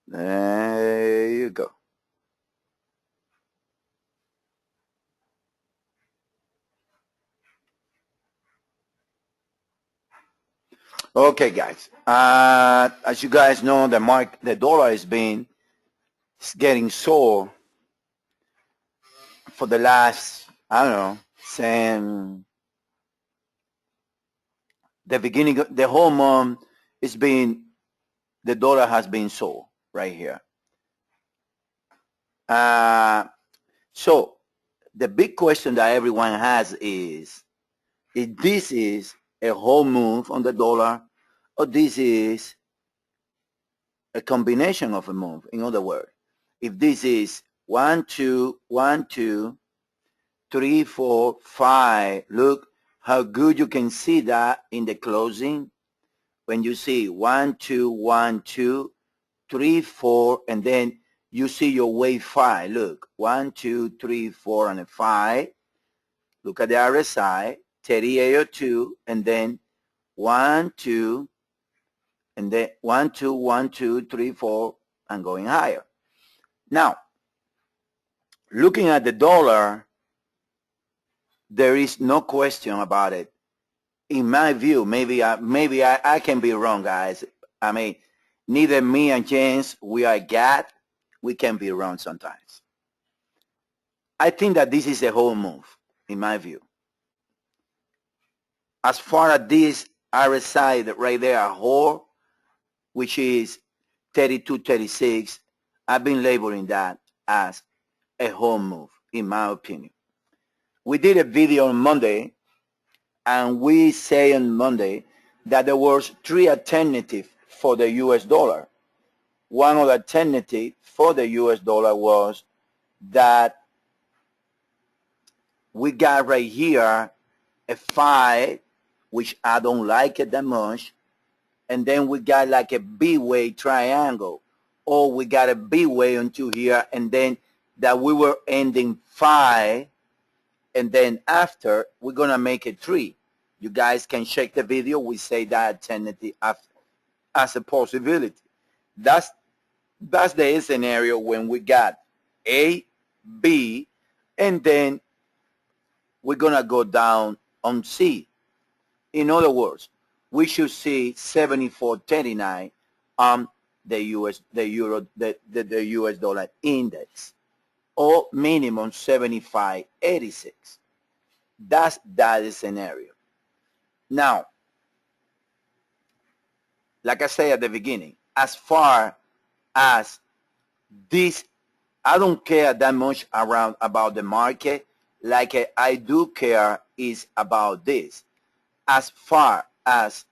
There you go. Okay, guys. As you guys know, the dollar is getting sore for the last, I don't know, since the beginning of the whole month. The dollar has been sore right here. So the big question that everyone has is if this is a whole move on the dollar or this is a combination of a move. In other words, if this is 1, 2, 1, 2, 3, 4, 5, look how good you can see that in the closing. When you see 1, 2, 1, 2, 3, 4, and then you see your wave 5. Look, 1, 2, 3, 4, and a 5. Look at the RSI, 3802, and then 1, 2, and then 1, 2, 1, 2, 3, 4, and going higher. Now, looking at the dollar, there is no question about it. In my view, maybe I can be wrong, guys. I mean, neither me and James, we are God. We can be wrong sometimes. I think that this is a whole move, in my view. As far as this RSI right there, a whole, which is 32, 36, I've been labeling that as a whole move, in my opinion. We did a video on Monday, and we say on Monday that there was 3 alternatives for the US dollar. One of the alternatives for the US dollar was that we got right here a 5, which I don't like it that much, and then we got like a B-way triangle, or we got a B-way onto here, and then that we were ending 5, and then after we're gonna make it 3. You guys can check the video. We say that alternative as a possibility. That's the scenario when we got A, B, and then we're gonna go down on C. In other words, we should see 74.39 on the US dollar index, or minimum 75.86. That's that scenario. Now, like I said at the beginning, as far as this, I don't care that much about the market. Like I do care is about this. As far as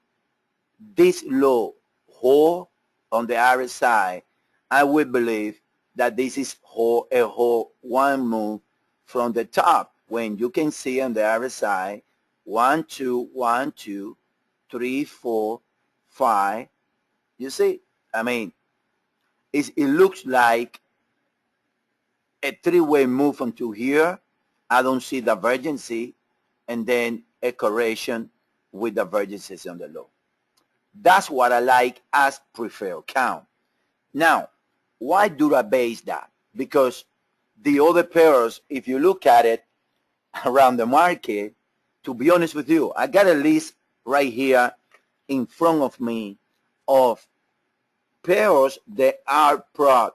this low hold on the RSI, I would believe that this is a whole one move from the top. When you can see on the RSI, 1, 2, 1, 2, 3, 4, 5. You see, I mean, it looks like a 3-way move onto here. I don't see divergency, and then a correction with divergences on the low. That's what I like as preferred count. Now, why do I base that? Because the other pairs, if you look at it around the market, to be honest with you, I got a list right here in front of me of pairs that are pro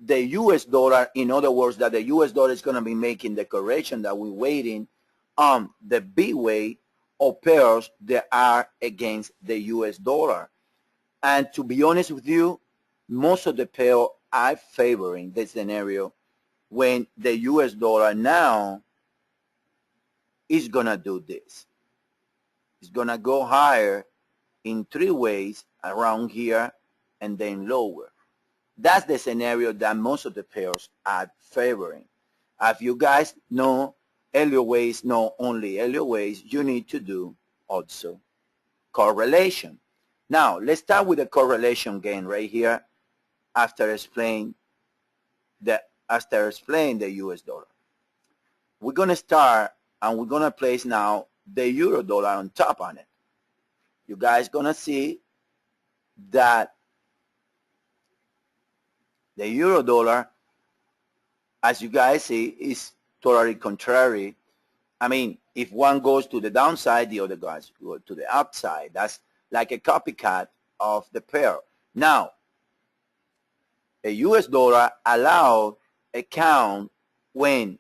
the US dollar. In other words, that the US dollar is going to be making the correction that we're waiting on the B-way, or pairs that are against the US dollar. And to be honest with you, most of the pairs are favoring the scenario when the US dollar now is going to do this. It's going to go higher in 3 ways around here and then lower. That's the scenario that most of the pairs are favoring. As you guys know, Elliott Waves, not only Elliott Waves, you need to do also correlation. Now, let's start with the correlation again right here after explaining the US dollar. We're going to start, and we're going to place now the euro dollar on top on it. You guys going to see that The euro dollar, as you guys see, is totally contrary. I mean, if one goes to the downside, the other guys go to the upside. That's like a copycat of the pair. Now, a US dollar allowed a count when,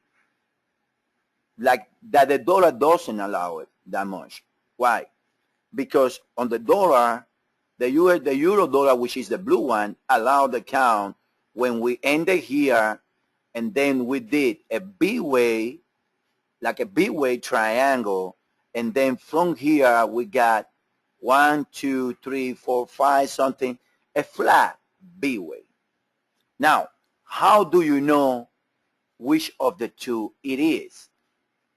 like that the dollar doesn't allow it that much. Why? Because on the dollar, the euro dollar, which is the blue one, allowed the count when we ended here, and then we did a B-way, like a B-way triangle, and then from here we got 1, 2, 3, 4, 5 something, a flat B-way. Now, how do you know which of the two it is?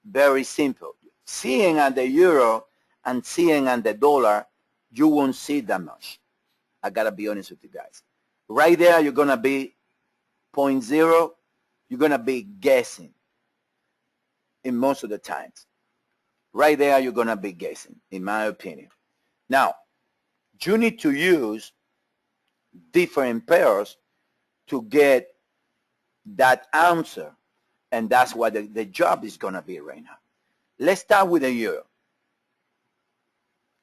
Very simple. Seeing on the euro and seeing on the dollar, you won't see that much. I gotta be honest with you guys. Right there, you're gonna be 0.0. You're gonna be guessing in most of the times. Right there, you're gonna be guessing, in my opinion. Now, you need to use different pairs to get that answer, and that's what the job is gonna be right now. Let's start with the euro.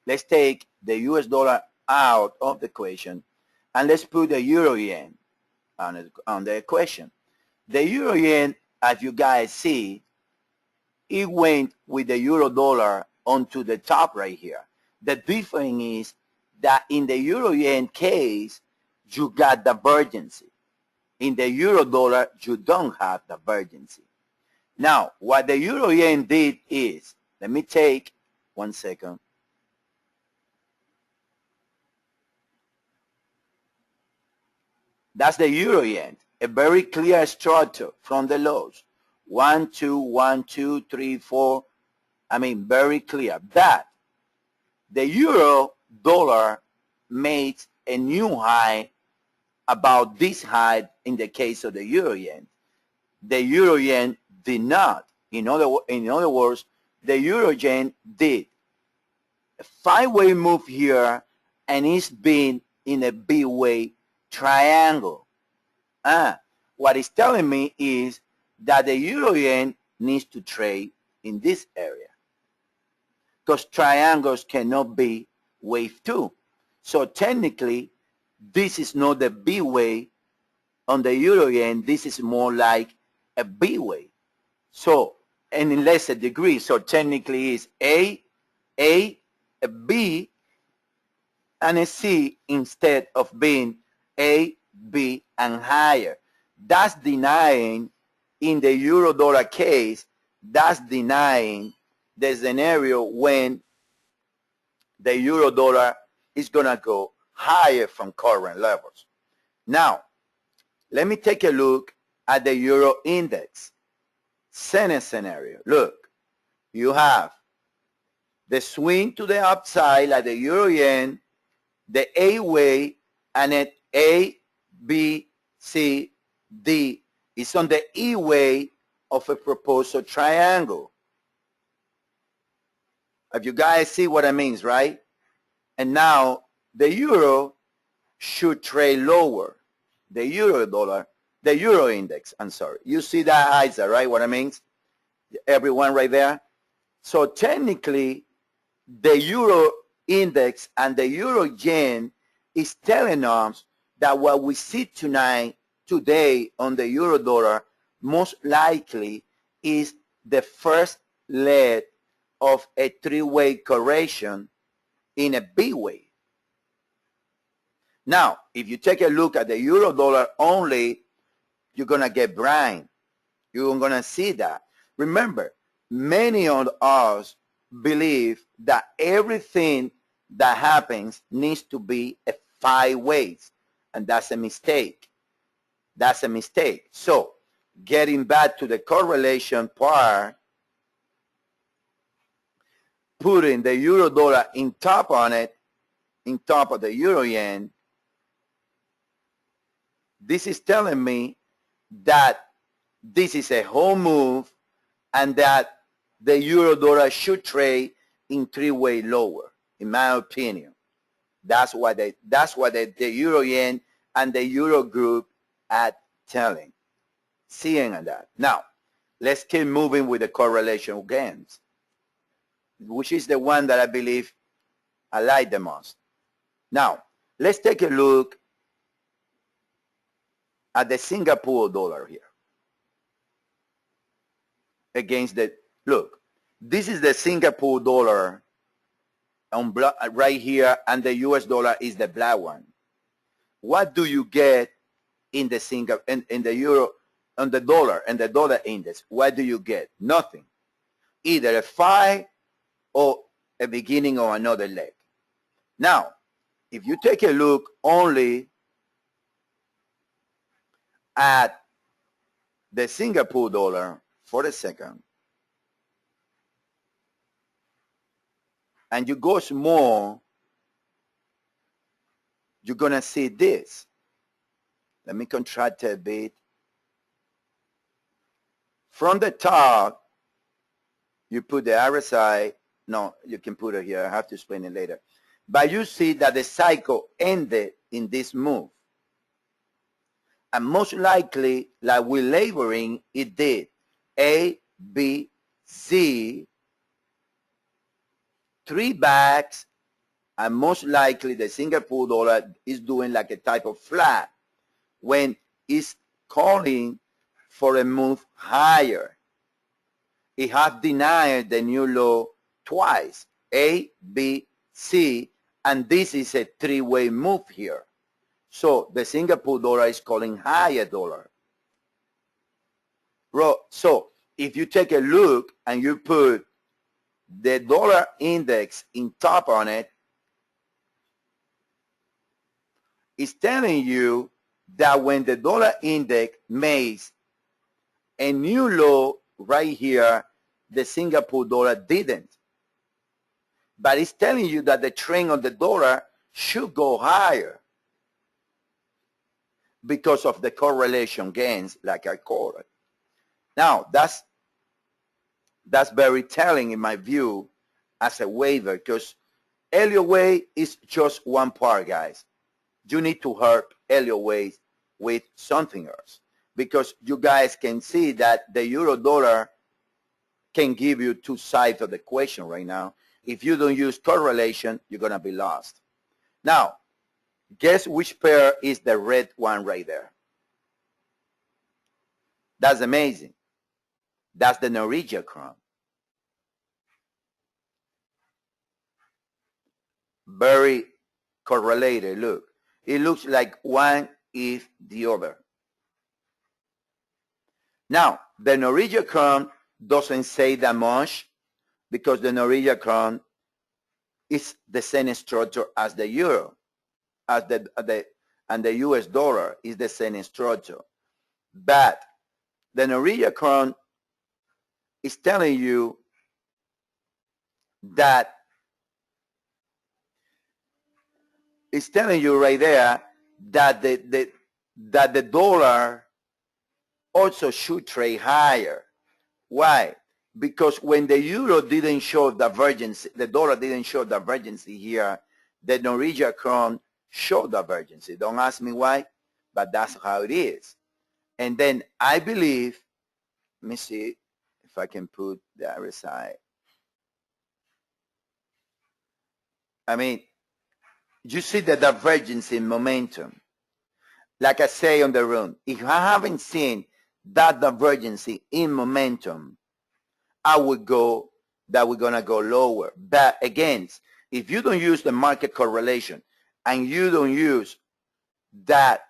Let's take the US dollar out of the equation, and let's put the euro yen on the equation. The euro yen, as you guys see, it went with the euro dollar onto the top right here. The difference is that in the euro yen case, you got divergence. In the euro dollar, you don't have divergence. Now, what the euro yen did is, let me take 1 second. That's the euro yen, a very clear structure from the lows. 1, 2, 1, 2, 3, 4. I mean, very clear. But the euro dollar made a new high about this high in the case of the euro yen. The euro yen did not. In other words, the euro yen did a 5-way move here, and it's been in a B-way triangle. What it's telling me is that the euro yen needs to trade in this area, because triangles cannot be wave 2. So technically, this is not the B way on the euro yen. This is more like a B way. So, and in lesser degree. So technically it's a B, and a C instead of being A, B, and higher. That's denying, in the euro dollar case, that's denying the scenario when the euro dollar is going to go higher from current levels. Now, let me take a look at the euro index. Same scenario. Look, you have the swing to the upside like the euro yen, the A way, and it A, B, C, D is on the E way of a proposal triangle. If you guys see what it means, right? And now the euro should trade lower. The euro dollar, the euro index, I'm sorry. You see that ISA, right? What it means? Everyone right there? So technically, the euro index and the euro yen is telling us that what we see today on the euro dollar most likely is the first leg of a 3-way correction in a B way. Now, if you take a look at the euro dollar only, you're going to get blind. You're going to see that. Remember, many of us believe that everything that happens needs to be a 5 ways, and that's a mistake. That's a mistake. So, getting back to the correlation part, putting the euro dollar in top on it, in top of the euro yen, this is telling me that this is a whole move and that the euro dollar should trade in 3-way lower, in my opinion. That's what the euro yen and the euro group at telling, seeing that. Now, let's keep moving with the correlation gains, which is the one that I believe I like the most. Now, let's take a look at the Singapore dollar here against the, look, this is the Singapore dollar on right here, and the US dollar is the black one. What do you get in the in the euro, on the dollar and the dollar index? What do you get? Nothing. Either a 5 or a beginning of another leg. Now, if you take a look only at the Singapore dollar for a second, and you go small, you're going to see this. Let me contract a bit. From the top, you put the RSI. No, you can put it here. I have to explain it later. But you see that the cycle ended in this move. And most likely, like we're laboring, it did. A, B, C, 3 backs, and most likely the Singapore dollar is doing like a type of flat when it's calling for a move higher. It has denied the new low twice, A, B, C, and this is a 3-way move here. So the Singapore dollar is calling higher dollar. So if you take a look and you put the dollar index in top on it, it's telling you that when the dollar index makes a new low right here, the Singapore dollar didn't. But it's telling you that the trend of the dollar should go higher because of the correlation gains, like I call it. Now, that's very telling in my view as a waiver, because Elliott Wave is just one part, guys. You need to help Elliott Wave with something else, because you guys can see that the euro dollar can give you two sides of the equation right now. If you don't use correlation, you're going to be lost. Now, guess which pair is the red one right there? That's amazing. That's the Norwegian krone. Very correlated. Look, it looks like one is the other. Now, the Norwegian krone doesn't say that much because the Norwegian krone is the same structure as the euro, and the US dollar is the same structure. But the Norwegian krone is telling you that it's telling you right there that the dollar also should trade higher. Why? Because when the euro didn't show divergence, the dollar didn't show divergence here, the Norwegian krone showed divergence. Don't ask me why, but that's how it is. And then I believe, let me see if I can put the other side. I mean, you see the divergence in momentum. Like I say on the room, if I haven't seen that divergence in momentum, I would go that we're going to go lower. But again, if you don't use the market correlation and you don't use that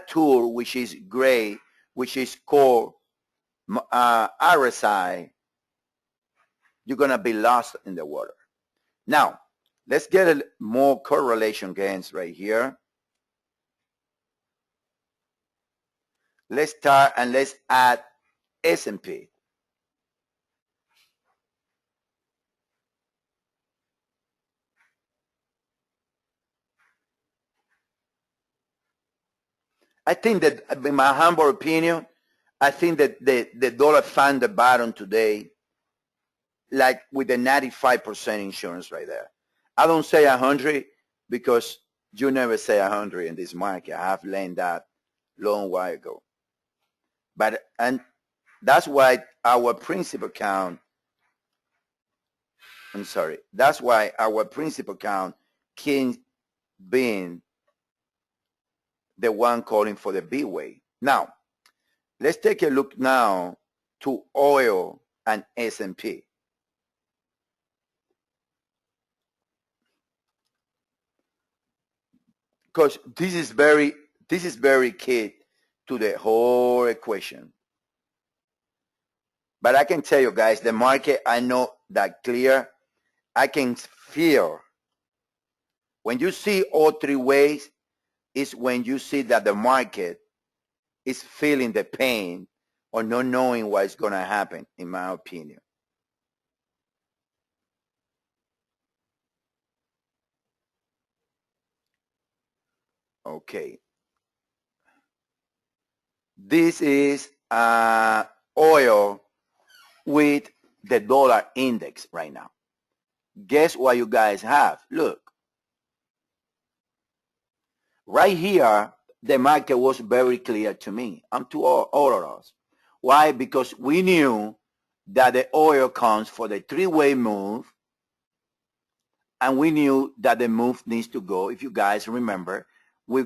tool, which is gray, which is called RSI, you're going to be lost in the water. Now, let's get a more correlation gains right here. Let's start and let's add S&P. I think that, in my humble opinion, I think that the dollar found the bottom today, like with the 95% insurance right there. I don't say 100 because you never say 100 in this market. I have learned that long while ago. And that's why our principal account, that's why our principal account can be the one calling for the B wave. Now, let's take a look now to oil and S&P. Because this is very key to the whole equation. But I can tell you guys, the market, I know that clear. I can feel. When you see all three ways, is when you see that the market is feeling the pain or not knowing what's going to happen, in my opinion. Okay. This is oil with the dollar index right now. Guess what you guys have? Look. Right here, the market was very clear to me and to all of us. Why? Because we knew that the oil comes for the three-way move, and we knew that the move needs to go. If you guys remember, we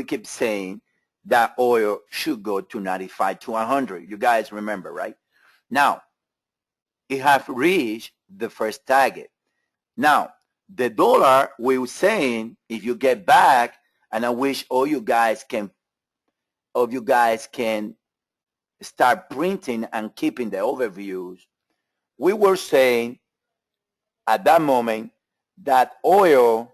keep saying that oil should go to 95 to 100. You guys remember, right? Now, it have reached the first target. Now, the dollar, we were saying, if you get back, and I wish all you guys can start printing and keeping the overviews. We were saying at that moment that oil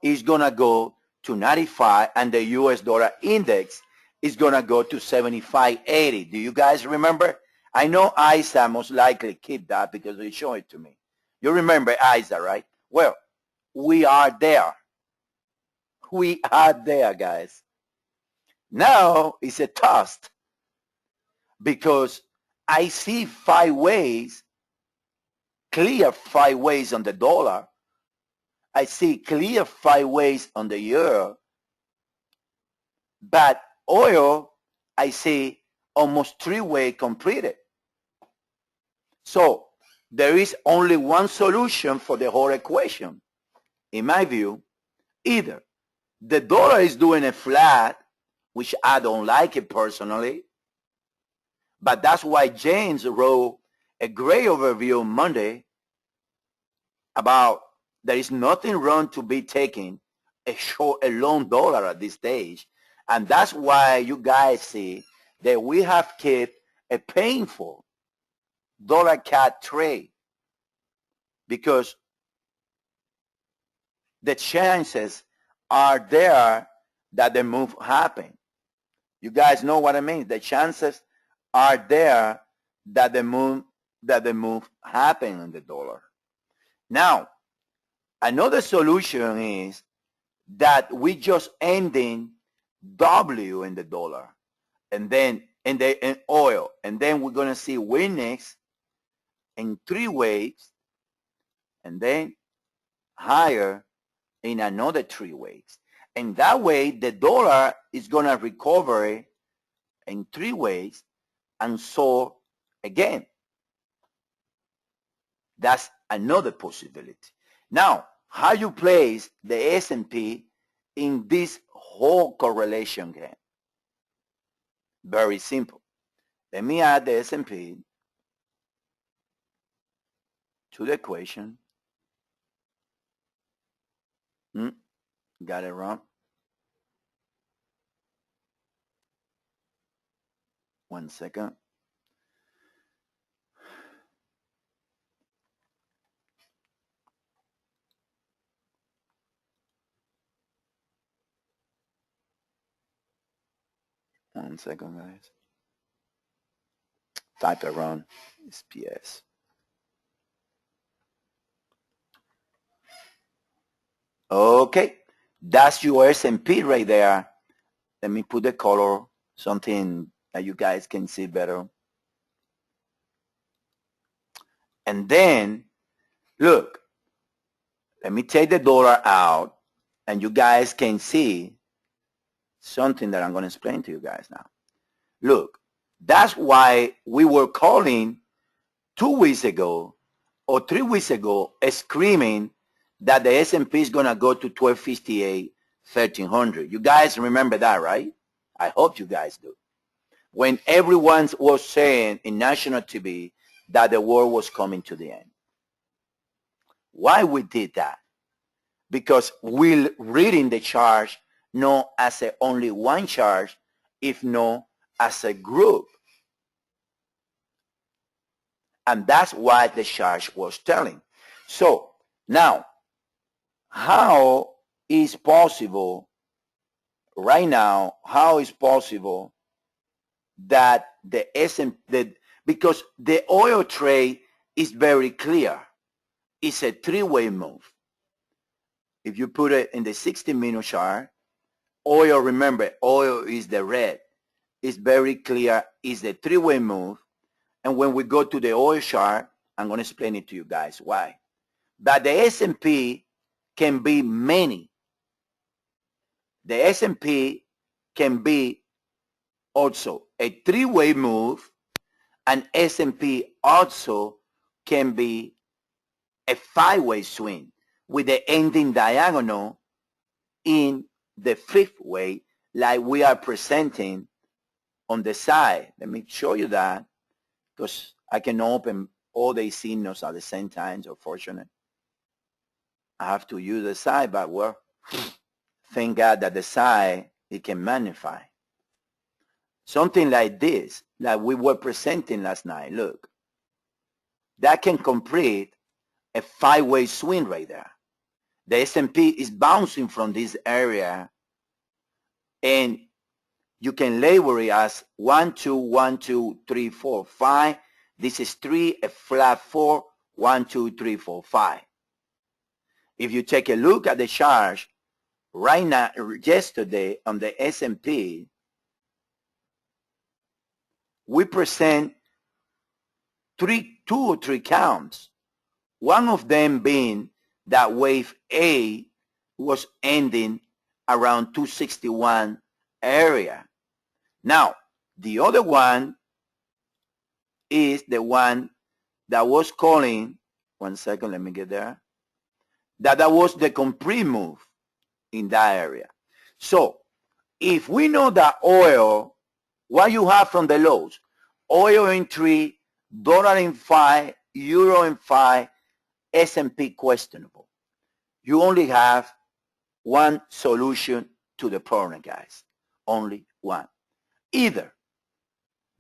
is going to go to 95 and the US dollar index is going to go to 75.80. Do you guys remember? I know ISA most likely keep that because they show it to me. You remember ISA, right? Well, we are there. We are there, guys. Now it's a test because I see clear 5 ways on the dollar. I see clear 5 ways on the euro. But oil, I see almost 3-way completed. So there is only one solution for the whole equation. In my view, either the dollar is doing a flat, which I don't like it personally, but that's why James wrote a great overview on Monday about there is nothing wrong to be taking a long dollar at this stage. And that's why you guys see that we have kept a painful dollar cat trade, because the chances are there that the move happen. You guys know what I mean? The chances are there that the move happen in the dollar. Now, another solution is that we just ending W in the dollar, and then in oil, and then we're going to see weakness in 3 ways, and then higher in another 3 ways. And that way, the dollar is going to recover in 3 ways, and so again. That's another possibility. Now, how you place the S&P in this whole correlation game? Very simple. Let me add the S&P to the equation. Got it wrong. 1 second. One second, guys. Type it wrong. It's PS. Okay, that's your S&P right there. Let me put the color, something that you guys can see better. And then, look, let me take the dollar out, and you guys can see something that I'm going to explain to you guys now. Look, that's why we were calling 2 weeks ago or 3 weeks ago screaming that the S&P is going to go to 1258, 1300. You guys remember that, right? I hope you guys do. When everyone was saying in national TV that the world was coming to the end. Why we did that? Because we're reading the chart not as only one chart, if not as a group. And that's what the chart was telling. So now, how is possible right now, how is possible that the S&P, because the oil trade is very clear. It's a three-way move. If you put it in the 60-minute chart, oil, remember, oil is the red. It's very clear. It's a three-way move. And when we go to the oil chart, I'm going to explain it to you guys why. But the S&P can be many. The S&P can be also a three-way move, and S&P also can be a five-way swing with the ending diagonal in the fifth way, like we are presenting on the side. Let me show you that, because I can open all the signals at the same time, so fortunate. I have to use the side, but well, thank God that the side, it can magnify. Something like this, like we were presenting last night, look. That can complete a five-way swing right there. The S&P is bouncing from this area, and you can label it as 1, 2, 1, 2, 3, 4, 5. This is 3, a flat 4, 1, 2, 3, 4, 5. If you take a look at the chart right now, yesterday on the S&P, we present two or three counts. One of them being that wave A was ending around 261 area. Now, the other one is the one that was calling, one second, let me get there, that was the complete move in that area. So, if we know that oil, what you have from the lows, oil in 3, dollar in 5, euro in 5, S&P questionable. You only have one solution to the problem, guys. Only one. Either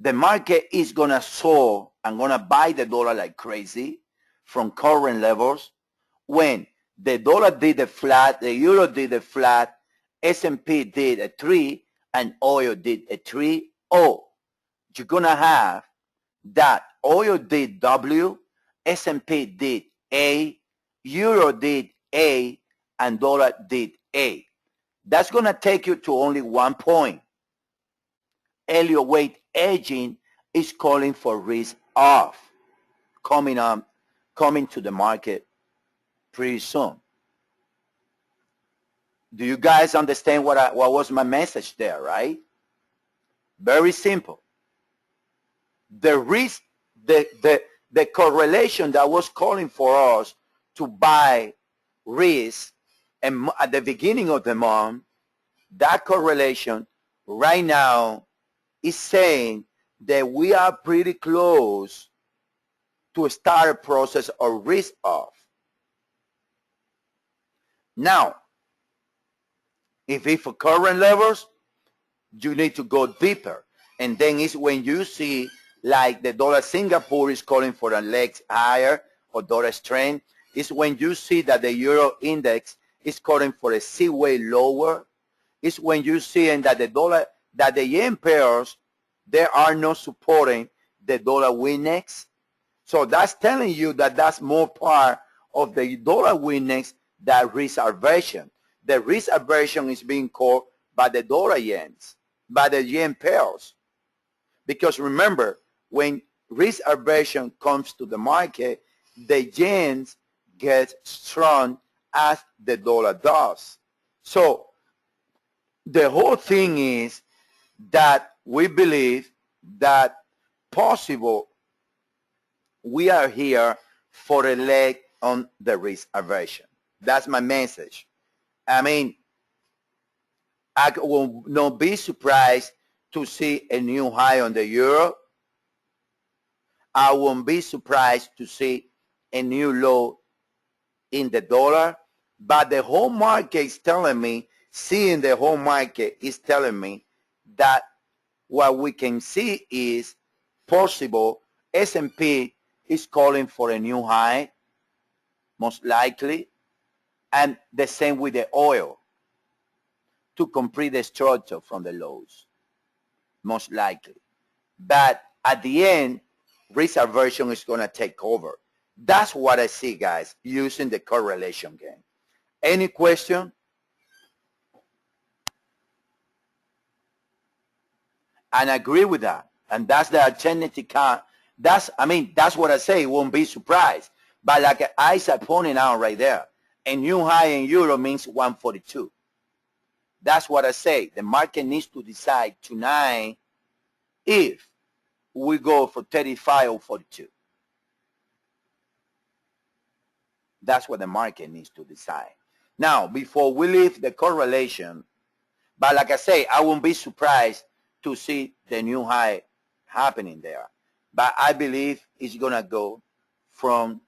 the market is going to soar and going to buy the dollar like crazy from current levels. When the dollar did a flat, the euro did a flat, S&P did a 3, and oil did a 3. Or you're going to have that oil did W, S&P did A, euro did A, and dollar did A. That's going to take you to only one point. Elliott Wave Aging is calling for risk off, coming to the market pretty soon. Do you guys understand what was my message there, right? Very simple. The risk, the correlation that was calling for us to buy risk and at the beginning of the month, that correlation right now is saying that we are pretty close to start a process of risk off. Now, if it's for current levels, you need to go deeper. And then it's when you see like the dollar Singapore is calling for a leg higher or dollar strength. It's when you see that the euro index is calling for a C-way lower. It's when you see that the yen pairs, they are not supporting the dollar index. So that's telling you that that's more part of the dollar index than risk aversion. The risk aversion is being caused by the dollar yens, by the yen pairs. Because remember, when risk aversion comes to the market, the yens get strong as the dollar does. So the whole thing is that we believe that possible we are here for a leg on the risk aversion. That's my message. I mean, I will not be surprised to see a new high on the euro. I won't be surprised to see a new low in the dollar. But the whole market is telling me, seeing the whole market is telling me that what we can see is possible. S&P is calling for a new high, most likely, and the same with the oil to complete the structure from the lows, most likely. But at the end, risk aversion is going to take over. That's what I see, guys, using the correlation game. Any question? And I agree with that. And that's the alternative. That's what I say. Won't be surprised. But like I pointed out right there, a new high in euro means 142. That's what I say. The market needs to decide tonight if we go for 35 or 42. That's what the market needs to decide. Now, before we leave the correlation, but like I say, I won't be surprised to see the new high happening there. But I believe it's going to go from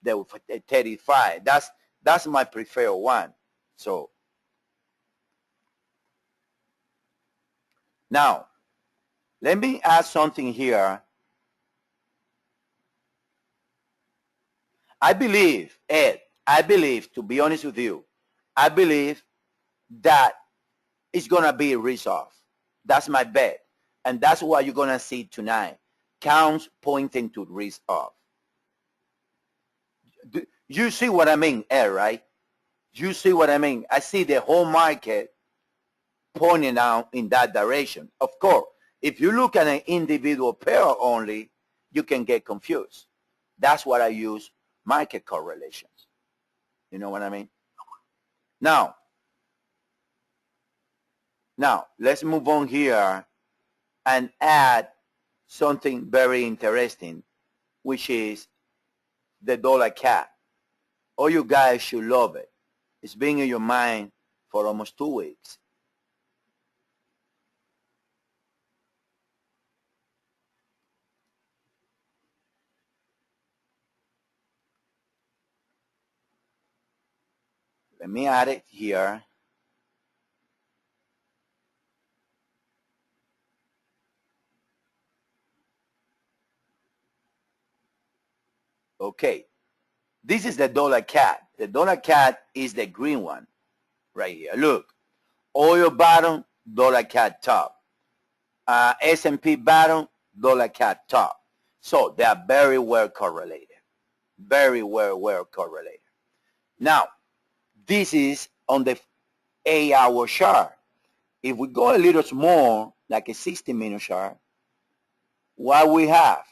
the 35. That's my preferred one. So now, let me add something here. I believe, Ed, to be honest with you, I believe that it's going to be risk off. That's my bet. And that's what you're going to see tonight. Counts pointing to risk off. You see what I mean, Ed, right? You see what I mean? I see the whole market pointing out in that direction. Of course, if you look at an individual pair only, you can get confused. That's what I use market correlations. You know what I mean? Now, let's move on here and add something very interesting, which is the dollar CAD. All you guys should love it. It's been in your mind for almost 2 weeks. Let me add it here. Okay. This is the dollar CAD. The dollar CAD is the green one right here. Look. Oil bottom, dollar CAD top. S&P bottom, dollar CAD top. So they are very well correlated. Very well correlated. Now, this is on the 8-hour chart. If we go a little small, like a 60-minute chart, what we have?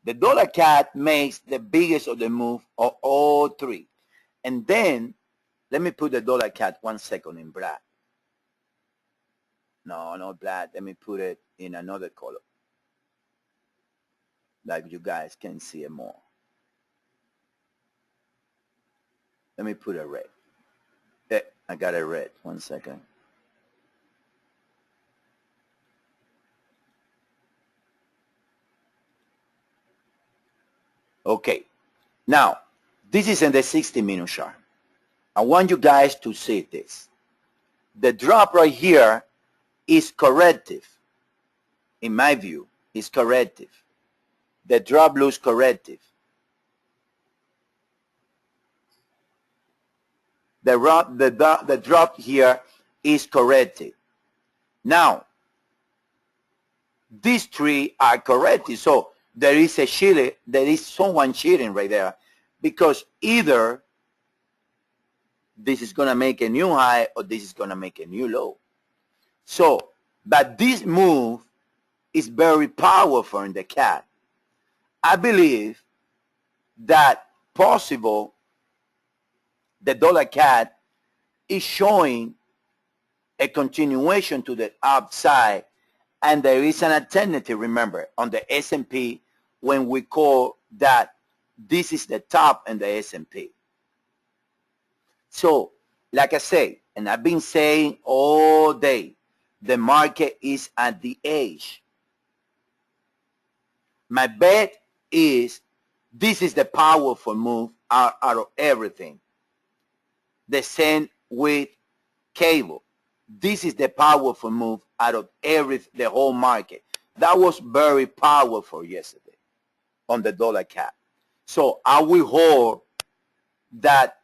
The dollar CAD makes the biggest of the move of all three. And then, let me put the dollar CAD 1 second in black. No, not black. Let me put it in another color, like you guys can see it more. Let me put a red. I got a red. 1 second. Okay. Now, this is in the 60-minute chart. I want you guys to see this. The drop right here is corrective. In my view, is corrective. The drop looks corrective. The drop here is corrected. Now, these three are corrected. So there is a cheating. There is someone cheating right there, because either this is going to make a new high or this is going to make a new low. So, but this move is very powerful in the CAD. I believe that possible the dollar CAD is showing a continuation to the upside, and there is an alternative, remember, on the S&P when we call that this is the top in the S&P. So, like I say, and I've been saying all day, the market is at the edge. My bet is this is the powerful move out of everything. The same with cable. This is the powerful move out of the whole market. That was very powerful yesterday on the dollar cap. So I will hold that,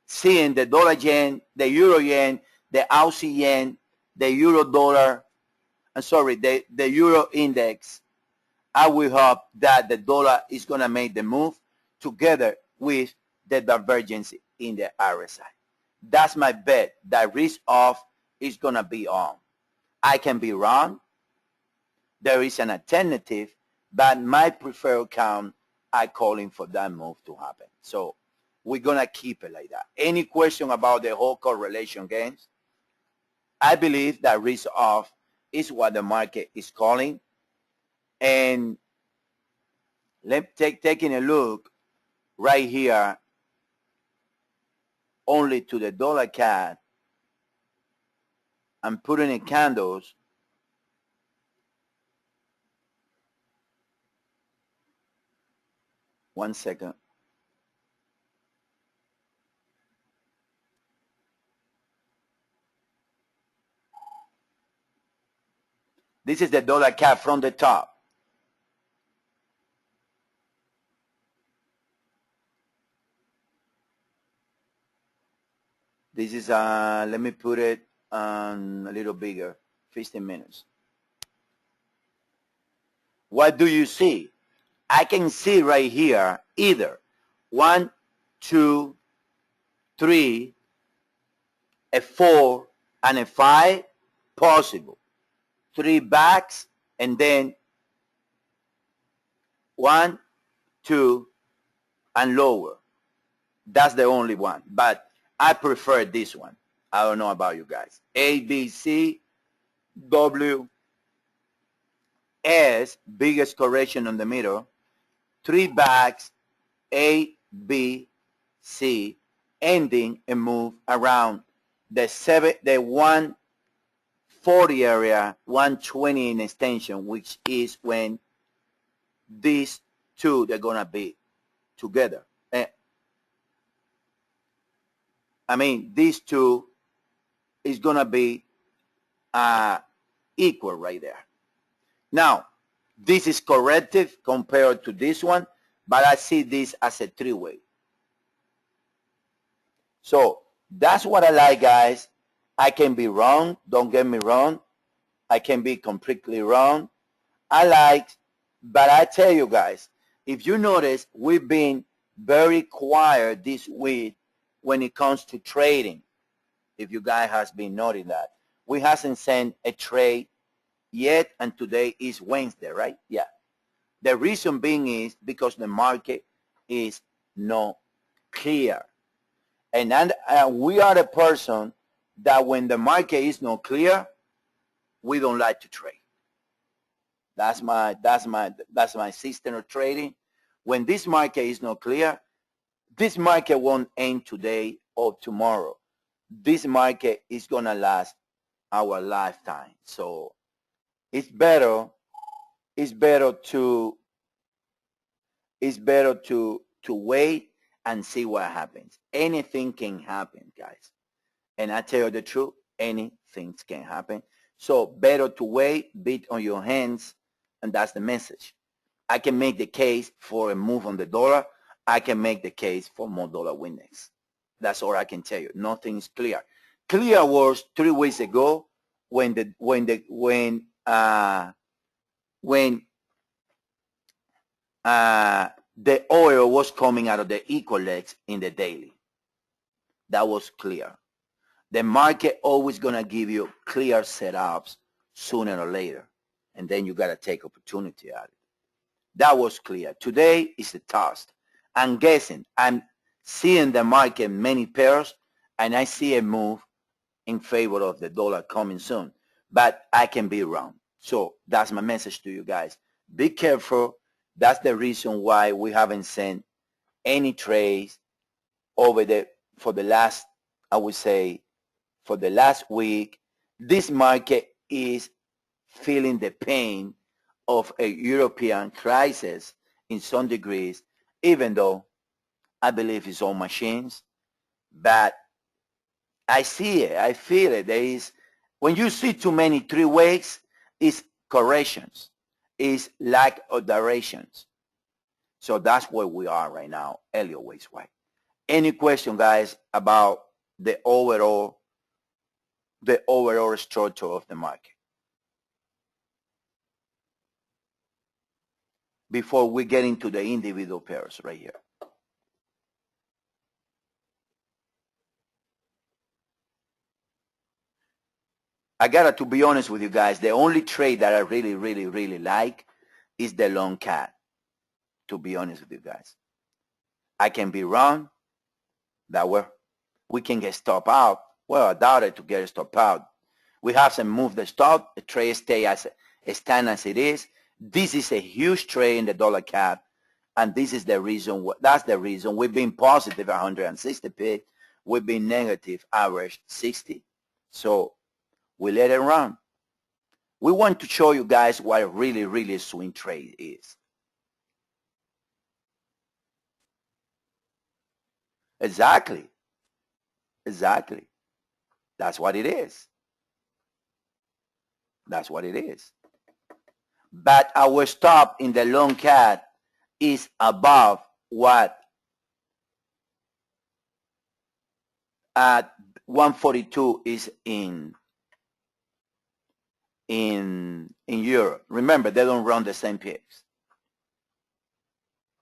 seeing the dollar yen, the euro yen, the Aussie yen, the euro dollar, the euro index, I will hope that the dollar is going to make the move together with the divergence in the RSI. That's my bet. That risk off is going to be on. I can be wrong. There is an alternative, but my preferred account, I'm calling for that move to happen. So we're going to keep it like that. Any question about the whole correlation games? I believe that risk off is what the market is calling. And taking a look right here only to the dollar CAD and putting in candles. One second. This is the dollar CAD from the top. This is, let me put it a little bigger, 15 minutes. What do you see? I can see right here either 1, 2, 3, a 4, and a 5 possible. 3 backs, and then 1, 2, and lower. That's the only one. But I prefer this one. I don't know about you guys. A, B, C, W, S, biggest correction in the middle. 3 backs, A, B, C, ending a move around the 140 area, 120 in extension, which is when these two, they're going to be together. I mean, these two is going to be equal right there. Now, this is corrective compared to this one, but I see this as a 3-way. So that's what I like, guys. I can be wrong. Don't get me wrong. I can be completely wrong. I like, but I tell you guys, if you notice, we've been very quiet this week when it comes to trading. If you guys has been noting that, we hasn't sent a trade yet, and today is Wednesday, right? Yeah. The reason being is because the market is not clear. And we are the person that when the market is not clear, we don't like to trade. That's my system of trading. When this market is not clear, this market won't end today or tomorrow. This market is gonna last our lifetime. So it's better to wait and see what happens. Anything can happen, guys. And I tell you the truth, anything can happen. So better to wait, beat on your hands, and that's the message. I can make the case for a move on the dollar. I can make the case for more dollar weakness. That's all I can tell you. Nothing's clear. Clear was 3 weeks ago when the oil was coming out of the equal legs in the daily. That was clear. The market always gonna give you clear setups sooner or later, and then you gotta take opportunity out of it. That was clear. Today is a test. I'm guessing. I'm seeing the market many pairs, and I see a move in favor of the dollar coming soon. But I can be wrong. So that's my message to you guys. Be careful. That's the reason why we haven't sent any trades for the last, I would say, for the last week. This market is feeling the pain of a European crisis in some degrees, even though I believe it's all machines. But I see it, I feel it. There is, when you see too many three ways, it's corrections, it's lack of directions. So that's where we are right now, Elliott Wave. Any question, guys, about the overall structure of the market before we get into the individual pairs right here? I gotta, to be honest with you guys, the only trade that I really like is the long cat, to be honest with you guys. I can be wrong, that we can get stopped out. Well, I doubt it to get a stop out. We have some move the stop, the trade stand as it is. This is a huge trade in the dollar cap, and this is the reason, that's the reason we've been positive 160 pips, we've been negative average 60. So we let it run. We want to show you guys what really a swing trade is. Exactly. That's what it is. That's what it is. But our stop in the long cat is above what? At 142 is in Europe. Remember, they don't run the same picks.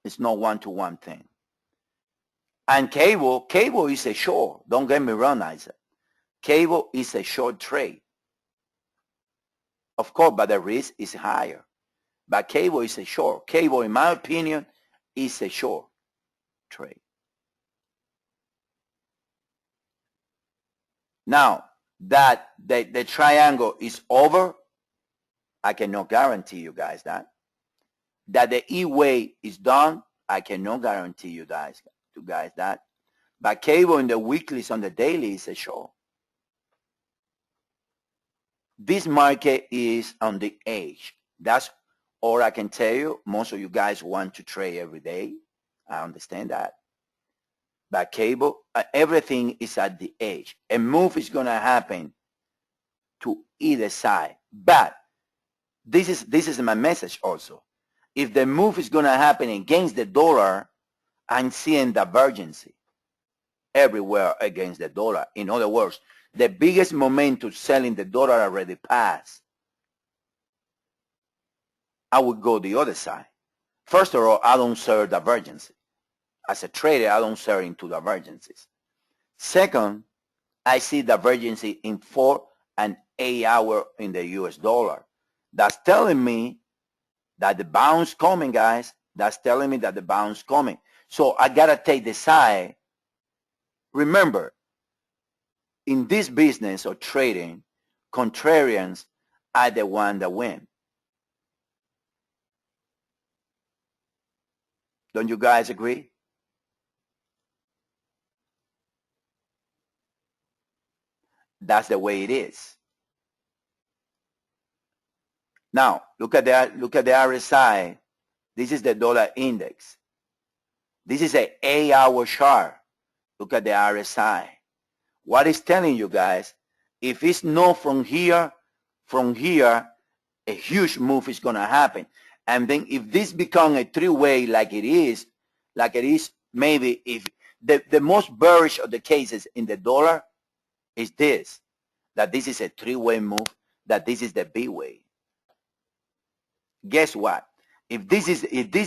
It's not one-to-one thing. And cable is a short. Don't get me wrong, Isaac. Cable is a short trade. Of course, but the risk is higher. But cable is a short. Cable, in my opinion, is a short trade. Now, that the triangle is over, I cannot guarantee you guys that. That the E-wave is done, I cannot guarantee you guys that. But cable in the weeklies, on the daily, is a short. This market is on the edge. That's all I can tell you. Most of you guys want to trade every day. I understand that. But cable, everything is at the edge. A move is going to happen to either side. But this is my message also. If the move is going to happen against the dollar, I'm seeing divergence everywhere against the dollar. In other words, the biggest momentum selling the dollar already passed. I would go the other side. First of all, I don't serve divergence. As a trader, I don't serve into divergences. Second, I see divergence in 4 and 8 hour in the US dollar. That's telling me that the bounce coming, guys. That's telling me that the bounce coming. So I got to take the side. Remember, in this business of trading, contrarians are the one that win. Don't you guys agree? That's the way it is. Now, look at the RSI. This is the dollar index. This is an 8-hour chart. Look at the RSI. What it's telling you guys, if it's not from here, a huge move is going to happen. And then if this becomes a three-way like it is, maybe if the most bearish of the cases in the dollar is this, that this is a three-way move, that this is the B way. Guess what? If this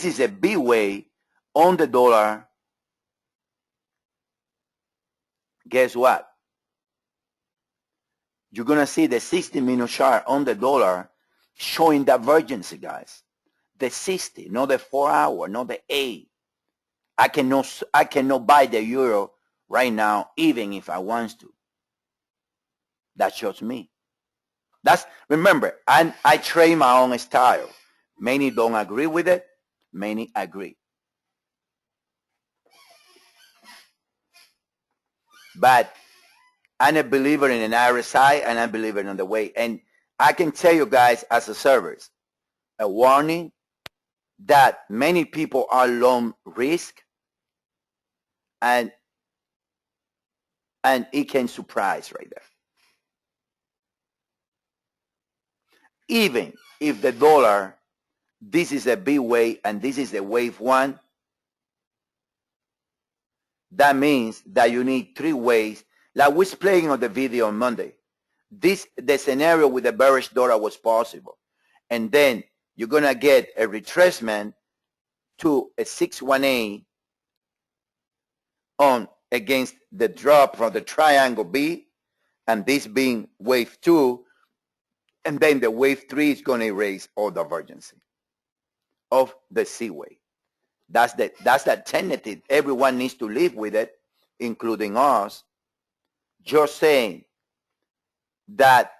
is a B way on the dollar, guess what? You're going to see the 60-minute chart on the dollar showing divergence, guys. The 60, not the 4 hour, not the 8. I cannot buy the euro right now, even if I want to. That shows me. Remember, I trade my own style. Many don't agree with it. Many agree. But I'm a believer in an RSI, and I believe in the way. And I can tell you guys as a service, a warning that many people are long risk, and it can surprise right there. Even if the dollar, this is a B wave and this is a wave 1, that means that you need 3 waves. Like we explained on the video on Monday, the scenario with the bearish dollar was possible. And then you're going to get a retracement to a 618 on against the drop from the triangle B, and this being wave 2, and then the wave 3 is going to erase all divergency of the C wave. That's that tendency. Everyone needs to live with it, including us. Just saying that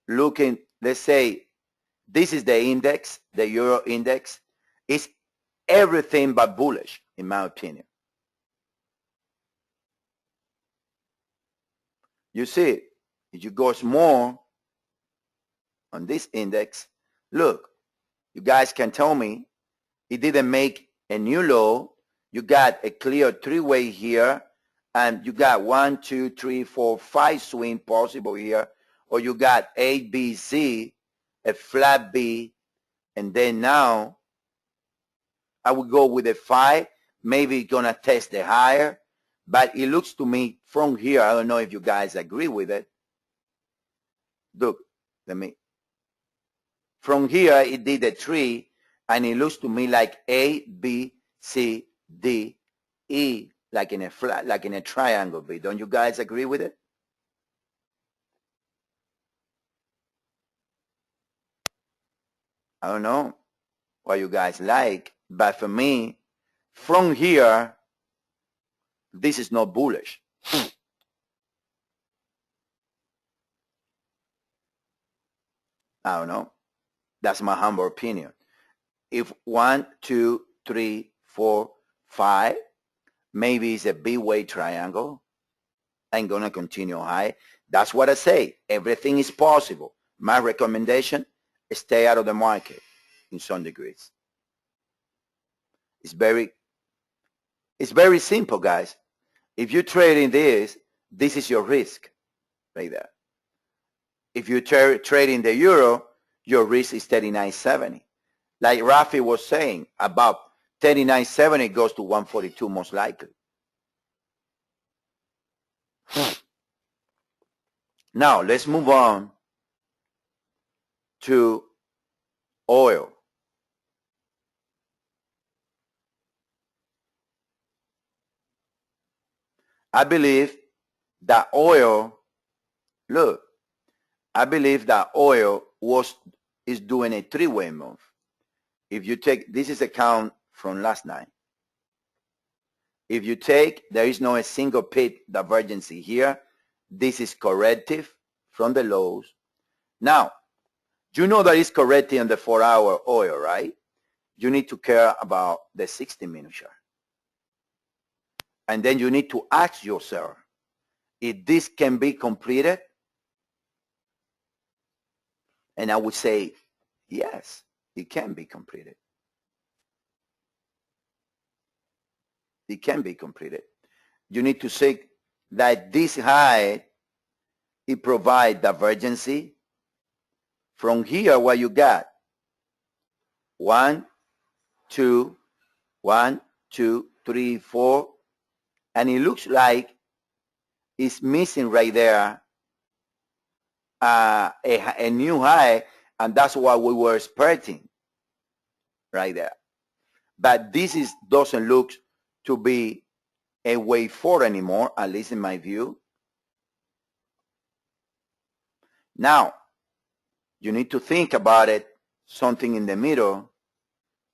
looking, let's say, this is the index, the euro index, is everything but bullish, in my opinion. You see, if you go more on this index, look, you guys can tell me it didn't make a new low. You got a clear 3-way here, and you got 1, 2, 3, 4, 5 swing possible here, or you got A, B, C, a flat B, and then now I would go with a 5. Maybe it's gonna test the higher, but it looks to me from here, I don't know if you guys agree with it. Look, from here it did a 3, and it looks to me like A, B, C, D, E, like in a flat, like in a triangle B. Don't you guys agree with it? I don't know what you guys like, but for me, from here, this is not bullish. I don't know. That's my humble opinion. If 1, 2, 3, 4, 5, maybe it's a B-way triangle, I'm going to continue high. That's what I say. Everything is possible. My recommendation, stay out of the market in some degrees. It's very simple, guys. If you trade in this is your risk right there. If you trade in the euro, your risk is 39.70. Like Rafi was saying, about 39.70 goes to 142 most likely. Now, let's move on to oil. I believe that oil, look, I believe that oil is doing a 3-way move. If you take, this is a count from last night. If you take, there is no a single pit divergency here. This is corrective from the lows. Now, you know that it's correcting on the 4-hour oil, right? You need to care about the 60-minute chart. And then you need to ask yourself if this can be completed. And I would say, yes, it can be completed. It can be completed. You need to say that this high, it provides divergency. From here, what you got? 1, 2, 1, 2, 3, 4. And it looks like it's missing right there a new high, and that's what we were expecting right there. But this doesn't look to be a wave 4 anymore, at least in my view. Now, you need to think about it, something in the middle.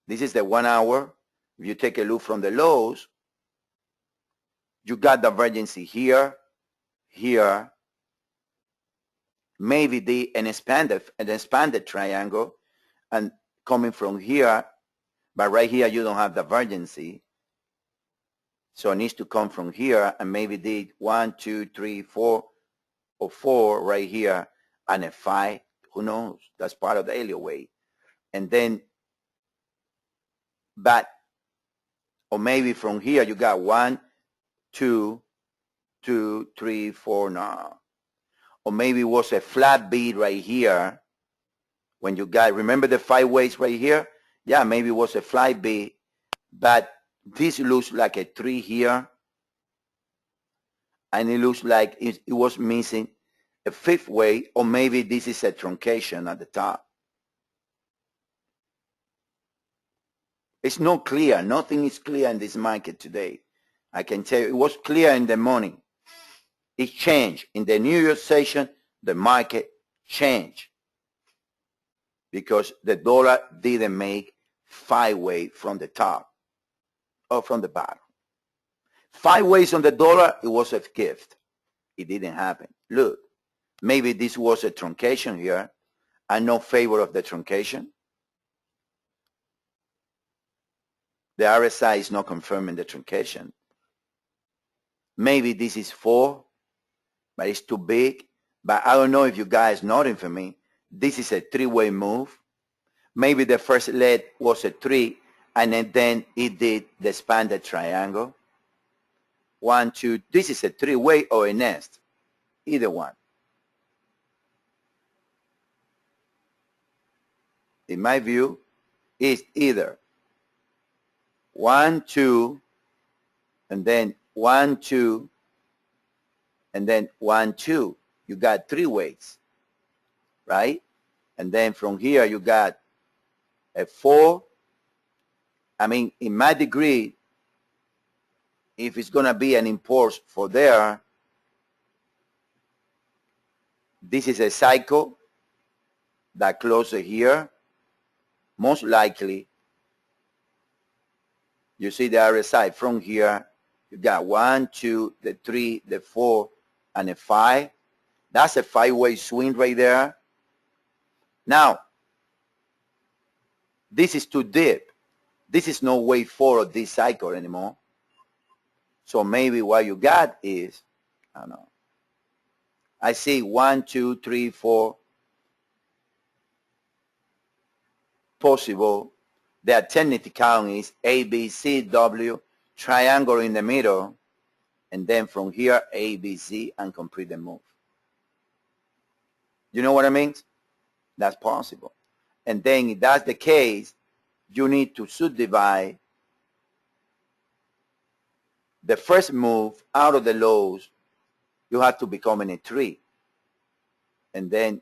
This is the 1 hour. If you take a look from the lows, You got divergency here, here, maybe an expanded triangle, and coming from here, but right here you don't have divergency. So it needs to come from here, and maybe the 1, 2, 3, 4, or 4 right here, and a 5. Who knows? That's part of the Elliott Wave. And then, or maybe from here you got 1, 2, 2, 3, 4. No. Or maybe it was a flat B right here. When you got, remember the 5 ways right here? Yeah, maybe it was a flat B, but this looks like a 3 here, and it looks like it was missing a 5th way, or maybe this is a truncation at the top. It's not clear. Nothing is clear in this market today. I can tell you, it was clear in the morning. It changed. In the New York session, the market changed because the dollar didn't make 5 ways from the top or from the bottom. 5 ways on the dollar, it was a gift. It didn't happen. Look, maybe this was a truncation here. I'm not in favor of the truncation. The RSI is not confirming the truncation. Maybe this is 4, but it's too big. But I don't know if you guys noting for me. This is a 3-way move. Maybe the first leg was a 3, and then it did the expanded triangle. 1, 2. This is a 3-way or a nest. Either one. In my view, it's either 1, 2, and then 1, 2, and then 1, 2. You got 3 ways, right? And then from here you got a 4. I mean, in my degree, if it's going to be an impulse for there, this is a cycle that closes here. Most likely, you see the RSI from here, you got 1, 2, the 3, the 4, and a 5. That's a 5-way swing right there. Now, this is too deep. This is no way forward this cycle anymore. So maybe what you got is, I don't know. I see 1, 2, 3, 4 possible. The technical count is A, B, C, W, triangle in the middle, and then from here A, B, C, and complete the move. You know what I mean? That's possible. And then if that's the case, you need to subdivide the first move out of the lows. You have to become in a 3. And then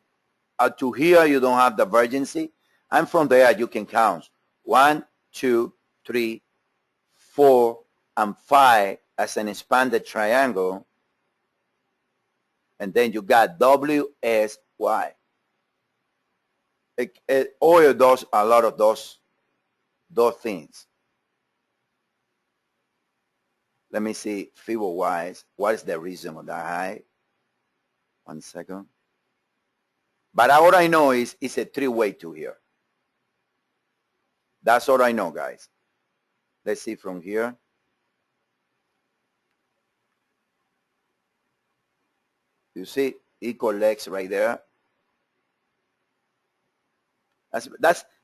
up to here, you don't have divergency. And from there, you can count 1, 2, 3, 4, and 5 as an expanded triangle. And then you got WSY. Oil does a lot of those things. Let me see, Fibo-wise, what is the reason of that high? 1 second. But all I know is it's a 3-way to here. That's all I know, guys. Let's see from here. You see, equal legs right there.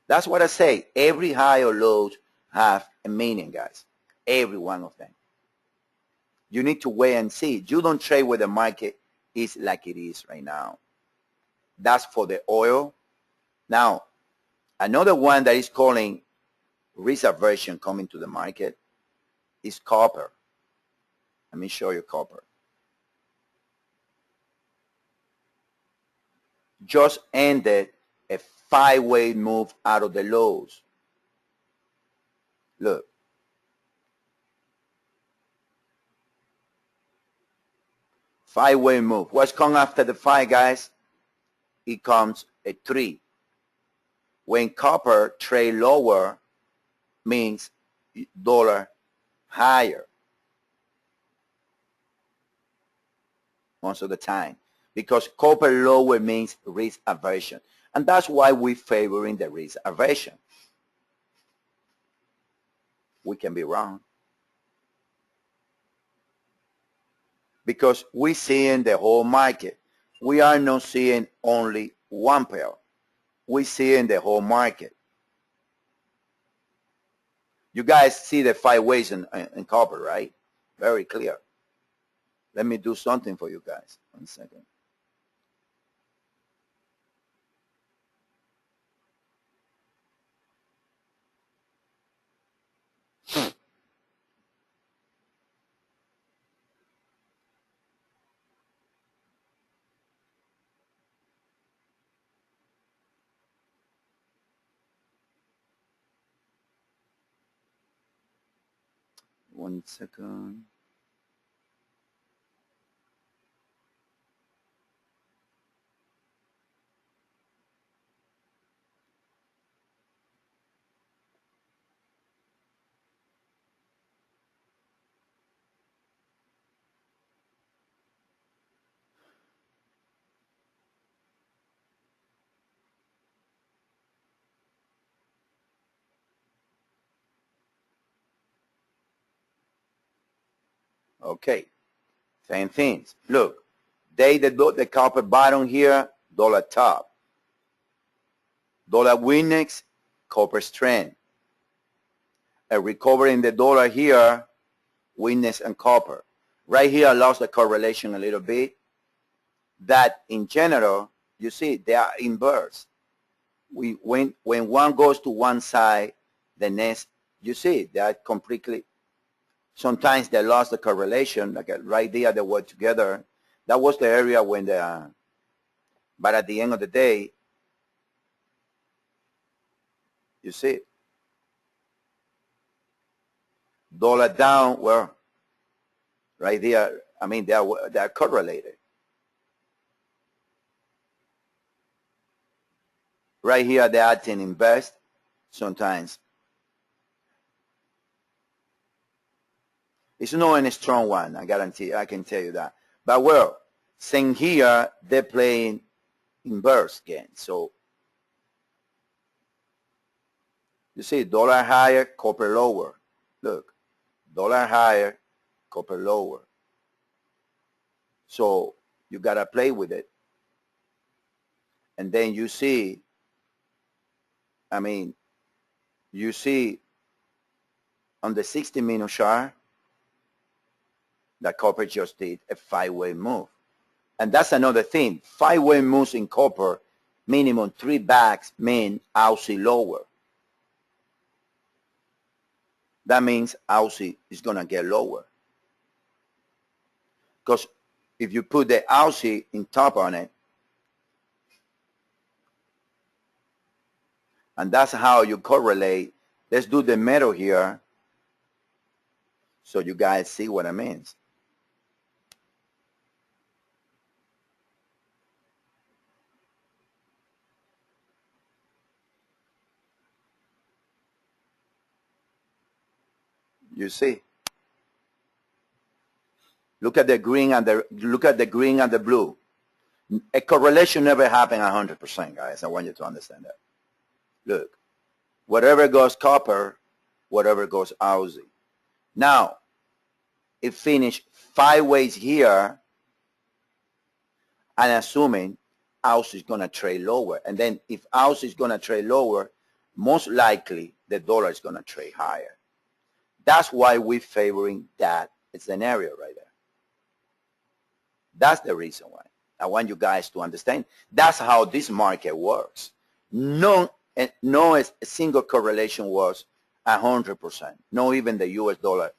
That's what I say. Every high or lows have a meaning, guys. Every one of them. You need to wait and see. You don't trade where the market is like it is right now. That's for the oil. Now, another one that is calling risk aversion coming to the market is copper. Let me show you copper. Just ended a 5-way move out of the lows. Look. Five-way move. What's coming after the 5, guys? It comes a 3. When copper trade lower, means dollar higher. most of the time, because copper lower means risk aversion. And that's why we're favoring the risk aversion. We can be wrong, because we're seeing the whole market. We are not seeing only one pair. We're seeing the whole market. You guys see the 5 ways in copper, right? Very clear. Let me do something for you guys. 1 second. One second. Okay, same things. Look, the copper bottom here, dollar top. Dollar weakness, copper strength. A recovery in the dollar here, weakness and copper. Right here, I lost the correlation a little bit. That in general, you see, they are inverse. When one goes to one side, the next, you see, they are completely. Sometimes they lost the correlation, like right there they were together. That was the area when but at the end of the day, you see, dollar down, well, right there, I mean, they are correlated. Right here, they are acting invest sometimes. It's not any strong one, I guarantee, I can tell you that. But well, same here, they're playing inverse again. So you see, dollar higher, copper lower. Look, dollar higher, copper lower. So you gotta play with it. And then you see, I mean, you see on the 60-minute chart that copper just did a 5-way move. And that's another thing. 5-way moves in copper, minimum 3 backs mean Aussie lower. That means Aussie is going to get lower. Because if you put the Aussie in top on it, and that's how you correlate. Let's do the metal here so you guys see what I mean. You see? Look at the green and the blue. A correlation never happened 100%, guys. I want you to understand that. Look, whatever goes copper, whatever goes Aussie. Now, it finished 5 ways here, and assuming Aussie is going to trade lower. And then if Aussie is going to trade lower, most likely the dollar is going to trade higher. That's why we're favoring that scenario right there. That's the reason why. I want you guys to understand. That's how this market works. No single correlation was 100%. No, even the U.S. dollar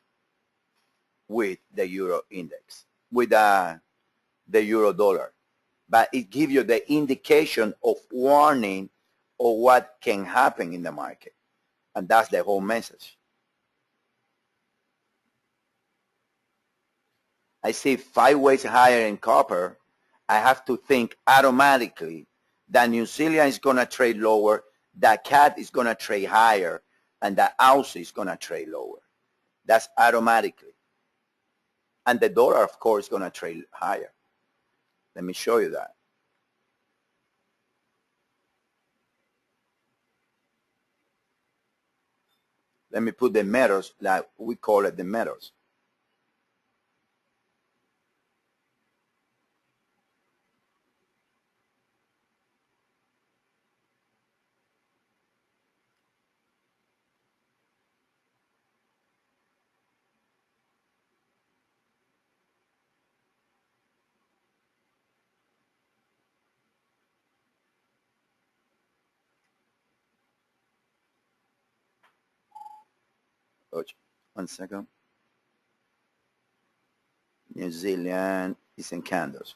with the euro index, with the euro dollar. But it gives you the indication of warning of what can happen in the market. And that's the whole message. I see 5 ways higher in copper. I have to think automatically that New Zealand is going to trade lower, that CAD is going to trade higher, and that Aussie is going to trade lower. That's automatically. And the dollar, of course, is going to trade higher. Let me show you that. Let me put the metals, like we call it the metals. One second. New Zealand is in candles.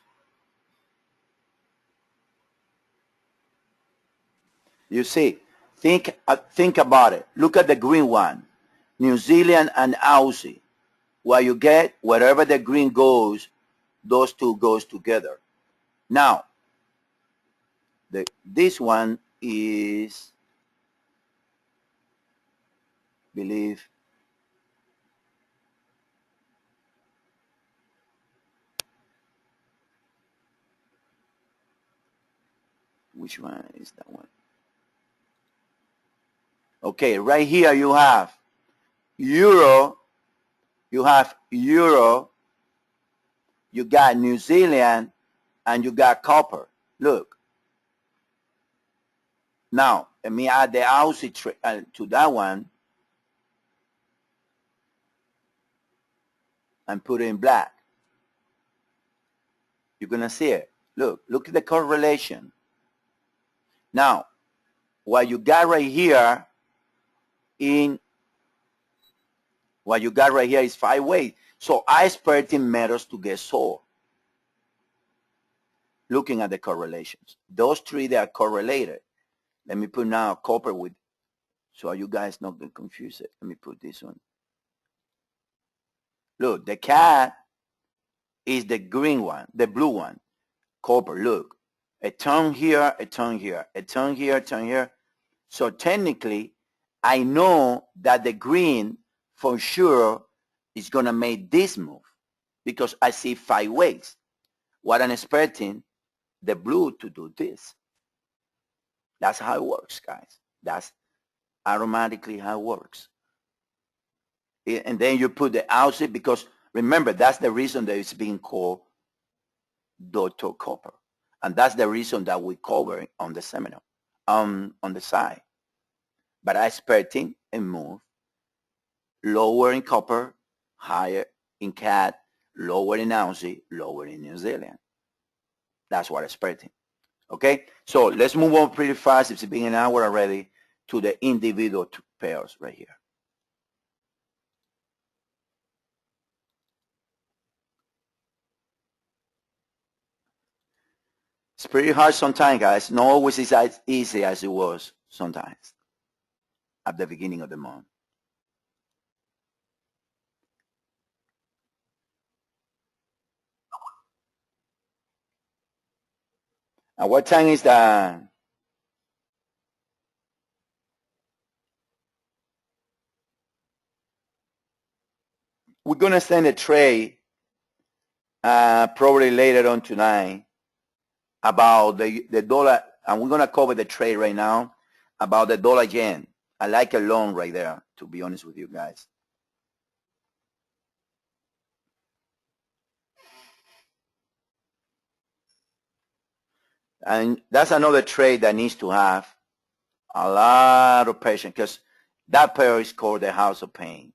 You see, think about it. Look at the green one, New Zealand and Aussie. What you get, wherever the green goes, those two goes together. Now, this one is, believe, which one is that one? Okay, right here you have euro, you got New Zealand, and you got copper. Look. Now, let me add the Aussie to that one and put it in black. You're going to see it. Look at the correlation. Now, what you got right here is 5 ways. So I expecting metals to get sold. Looking at the correlations. Those three, they are correlated. Let me put now copper with, so you guys not get confused. Let me put this one. Look, the cat is the green one, the blue one. Copper, look. A turn here, a turn here, a turn here, a turn here. So technically, I know that the green for sure is going to make this move because I see 5 ways. What I'm expecting, the blue to do this. That's how it works, guys. That's automatically how it works. And then you put the Aussie because remember, that's the reason that it's being called Dr. Copper. And that's the reason that we cover on the seminar, on the side. But I expecting a move lower in copper, higher in CAD, lower in Aussie, lower in New Zealand. That's what I'm expecting. Okay, so let's move on pretty fast. It's been an hour already to the individual pairs right here. It's pretty hard sometimes, guys. Not always is as easy as it was sometimes at the beginning of the month. And what time is that? We're going to send a trade probably later on tonight about the dollar, and we're going to cover the trade right now about the dollar yen. I like a long right there, to be honest with you guys. And that's another trade that needs to have a lot of patience because that pair is called the house of pain.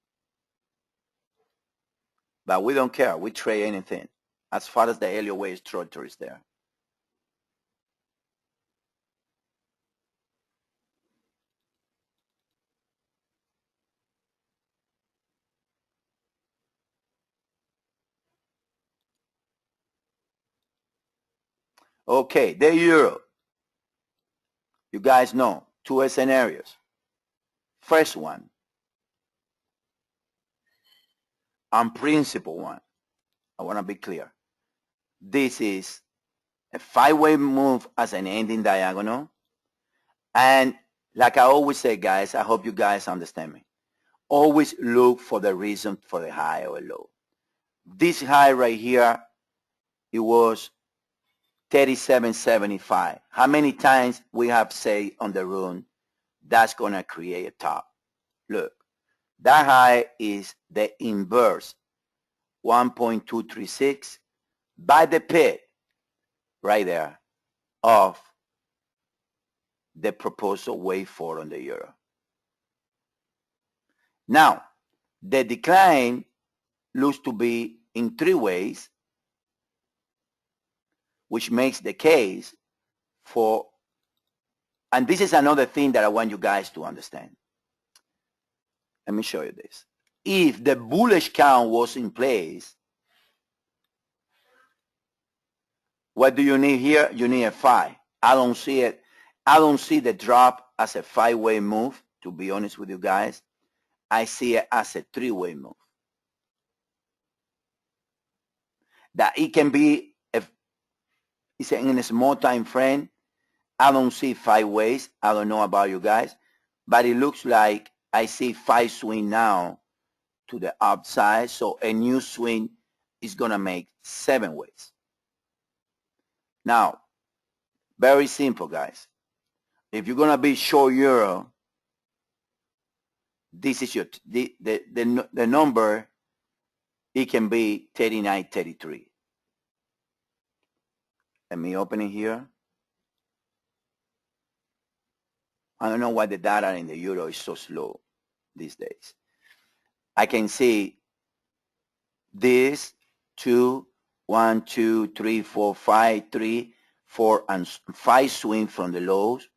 But we don't care. We trade anything as far as the Elliott Wave structure is there. Okay, the euro. You guys know 2 scenarios. First one, unprincipled one. I want to be clear. This is a 5-way move as an ending diagonal. And like I always say, guys, I hope you guys understand me. Always look for the reason for the high or low. This high right here, it was 37.75. How many times we have said on the room that's going to create a top? Look, that high is the inverse, 1.236 by the pit right there of the proposal wave 4 on the euro. Now, the decline looks to be in three ways, which makes the case for, and this is another thing that I want you guys to understand. Let me show you this. If the bullish count was in place, what do you need here? You need a 5. I don't see it. I don't see the drop as a 5-way move, to be honest with you guys. I see it as a 3-way move. That it can be, it's in a small time frame. I don't see 5 ways. I don't know about you guys. But it looks like I see 5 swing now to the upside. So a new swing is going to make 7 ways. Now, very simple, guys. If you're going to be short euro, this is your the number. It can be 39.33. Let me open it here. I don't know why the data in the euro is so slow these days. I can see this 2, 1, 2, 3, 4, 5, 3, 4, and 5 swing from the lows.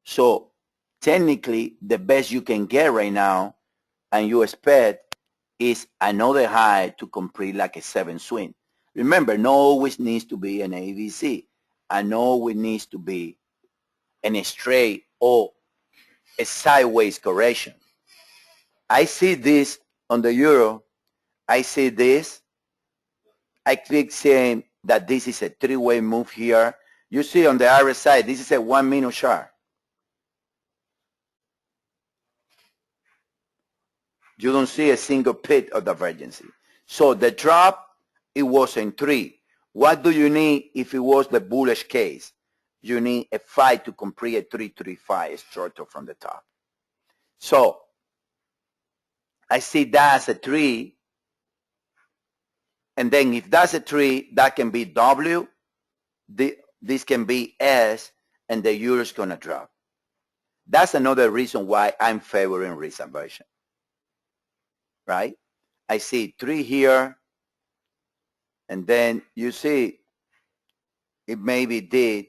So technically, the best you can get right now, and you expect, is another high to complete like a 7 swing. Remember, no always needs to be an ABC. And no always needs to be a straight or a sideways correction. I see this on the euro. I see this. I click saying that this is a 3-way move here. You see on the RSI, this is a 1-minute chart. You don't see a single pit of divergence. So the drop, it was in 3. What do you need if it was the bullish case? You need a 5 to complete a 335 structure from the top. So I see that as a 3. And then if that's a 3, that can be W. This can be S, and the euro is going to drop. That's another reason why I'm favoring risk aversion. Right? I see 3 here, and then you see it maybe did.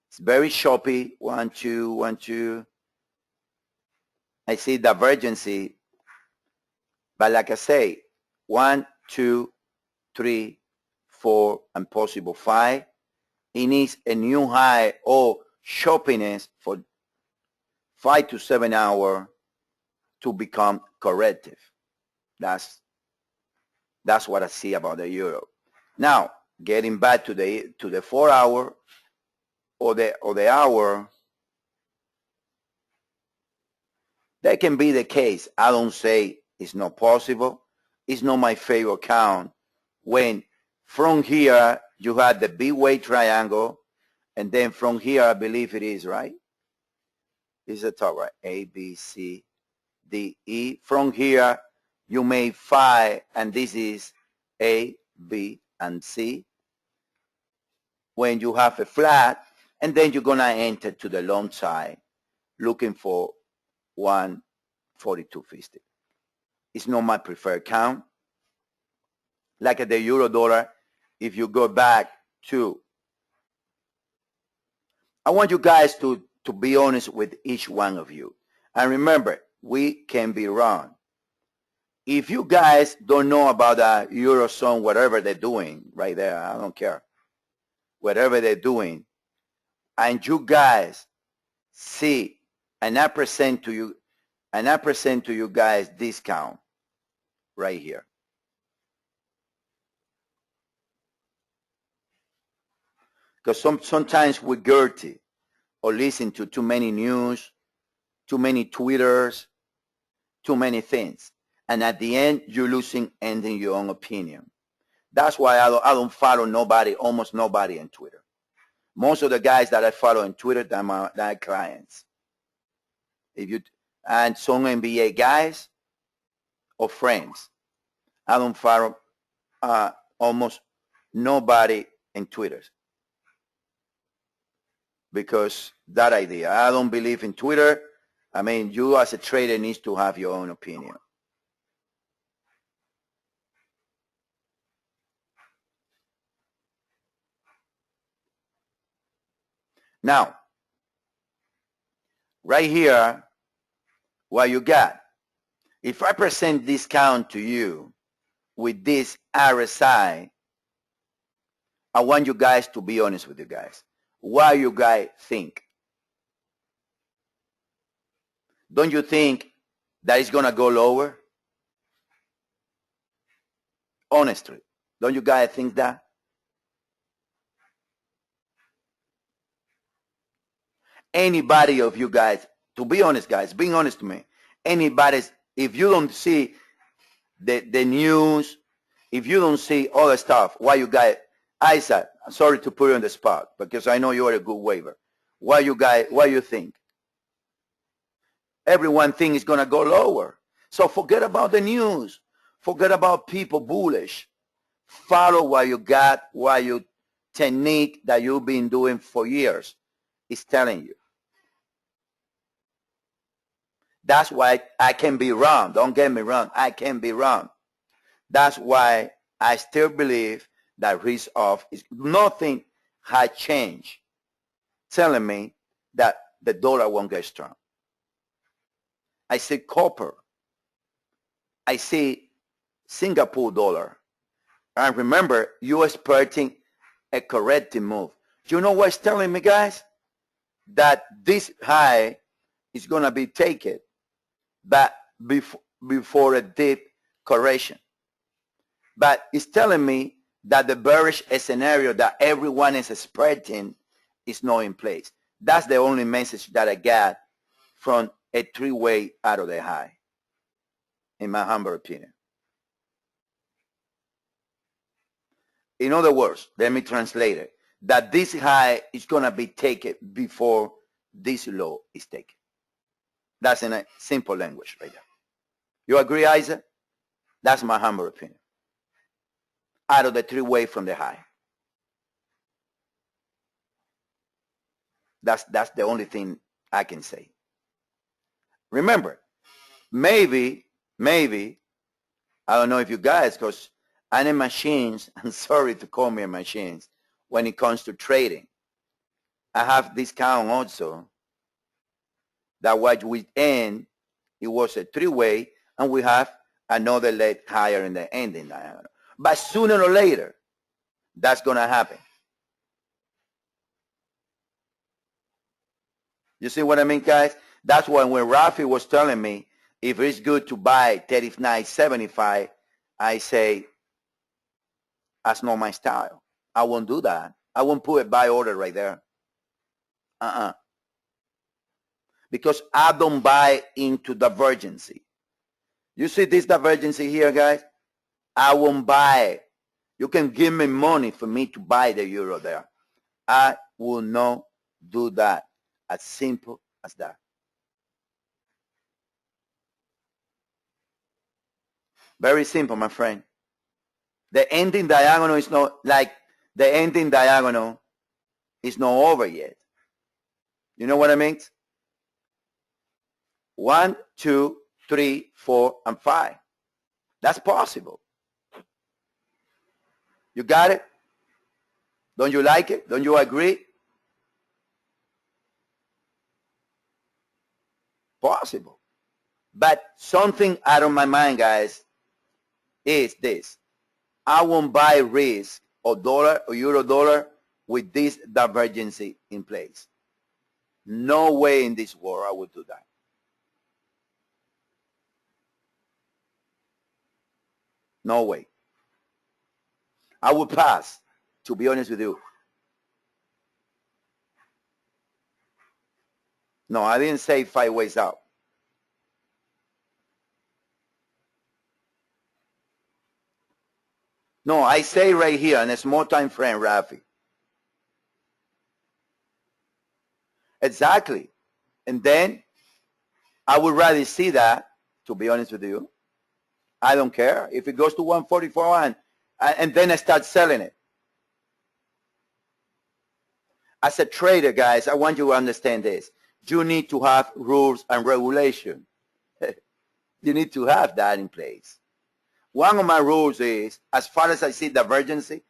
It's very choppy. 1, 2, 1, 2. I see divergency, but like I say, 1, 2, 3, 4, and possible 5. It needs a new high or choppiness for 5 to 7 hours to become corrective. That's what I see about the euro. Now, getting back to the 4 hour or the hour, that can be the case. I don't say it's not possible. It's not my favorite count when from here you had the B-way triangle, and then from here I believe it is, right? This is the top, right? A, B, C, D, E. From here you made 5, and this is A, B, and C. When you have a flat, and then you're going to enter to the long side looking for 142.50. It's not my preferred count. Like at the euro dollar, if you go back to, I want you guys to be honest with each one of you. And remember, we can be wrong. If you guys don't know about the Eurozone, whatever they're doing right there, I don't care. Whatever they're doing, and you guys see, and I present to you guys discount right here. Because sometimes we're guilty or listen to too many news, too many Twitters, too many things. And at the end, you're losing your own opinion. That's why I don't follow nobody, almost nobody on Twitter. Most of the guys that I follow on Twitter, they're my clients. And some NBA guys or friends. I don't follow almost nobody in Twitter because that idea. I don't believe in Twitter. I mean, you as a trader needs to have your own opinion. Now, right here, what you got, if I present discount to you with this RSI, I want you guys to be honest with you guys. What you guys think? Don't you think that it's going to go lower? Honestly, don't you guys think that? Anybody of you guys, to be honest, guys, being honest to me, anybody's, if you don't see the news, if you don't see all the stuff, why you guys, Isaac, I'm sorry to put you on the spot because I know you're a good waiver. Why you think? Everyone thinks it's going to go lower. So forget about the news. Forget about people bullish. Follow what you got, what your technique that you've been doing for years is telling you. That's why I can be wrong. Don't get me wrong. I can be wrong. That's why I still believe that risk off is nothing has changed telling me that the dollar won't get strong. I see copper. I see Singapore dollar. And remember, you're expecting a corrective move. You know what's telling me, guys? That this high is going to be taken but before a deep correction. But it's telling me that the bearish scenario that everyone is expecting is not in place. That's the only message that I got from a three-way out of the high, in my humble opinion. In other words, let me translate it, that this high is going to be taken before this low is taken. That's in a simple language right there. You agree, Isaac? That's my humble opinion. Out of the three-way from the high. That's the only thing I can say. Remember, maybe, I don't know if you guys, because I'm in machines, I'm sorry to call me a machines, when it comes to trading. I have discount also that what we end, it was a three-way, and we have another leg higher in the ending diagonal. But sooner or later, that's going to happen. You see what I mean, guys? That's why when Rafi was telling me if it's good to buy 39.75, I say, that's not my style. I won't do that. I won't put a buy order right there. Because I don't buy into divergency. You see this divergency here, guys? I won't buy. You can give me money for me to buy the euro there. I will not do that. As simple as that. Very simple, my friend. The ending diagonal is not like the ending diagonal is not over yet. You know what I mean? 1, 2, 3, 4, and 5. That's possible. You got it? Don't you like it? Don't you agree? Possible. But something out of my mind, guys, is this. I won't buy risk or dollar or euro dollar with this divergency in place. No way in this world I would do that. No way. I would pass, to be honest with you. No, I didn't say 5 ways out. No, I say right here in a small time frame, Rafi. Exactly. And then I would rather see that, to be honest with you. I don't care if it goes to 144 and then I start selling it. As a trader, guys, I want you to understand this. You need to have rules and regulation. You need to have that in place. One of my rules is, as far as I see divergency,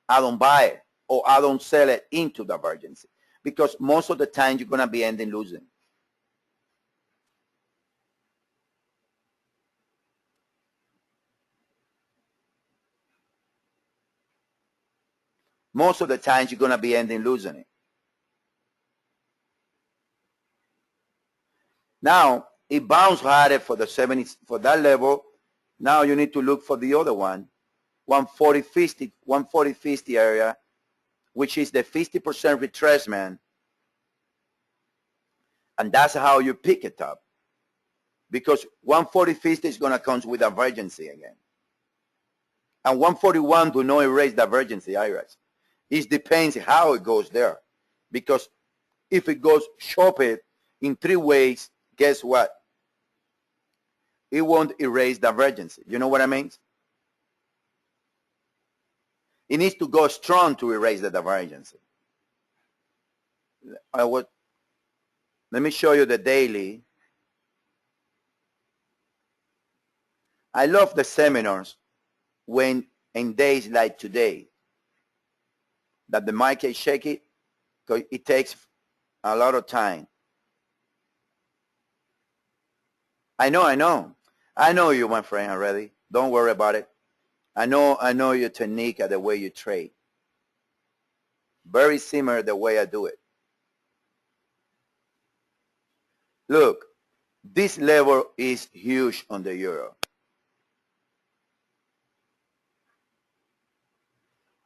I don't buy it or I don't sell it into divergency, because most of the time you're going to be ending losing. Most of the times you're going to be ending losing it. Now, it bounced harder for the 70, for that level. Now you need to look for the other one, 140.50 area, which is the 50% retracement. And that's how you pick it up. Because 140.50 is going to come with divergency again. And 141 do not erase divergency, Iris. It depends how it goes there. Because if it goes shop it in three ways, guess what? It won't erase divergency. You know what I mean? It needs to go strong to erase the divergency. Let me show you the daily. I love the seminars when in days like today that the market shake it, because it takes a lot of time. I know you, my friend, already. Don't worry about it. I know your technique and the way you trade. Very similar the way I do it. Look, this level is huge on the euro.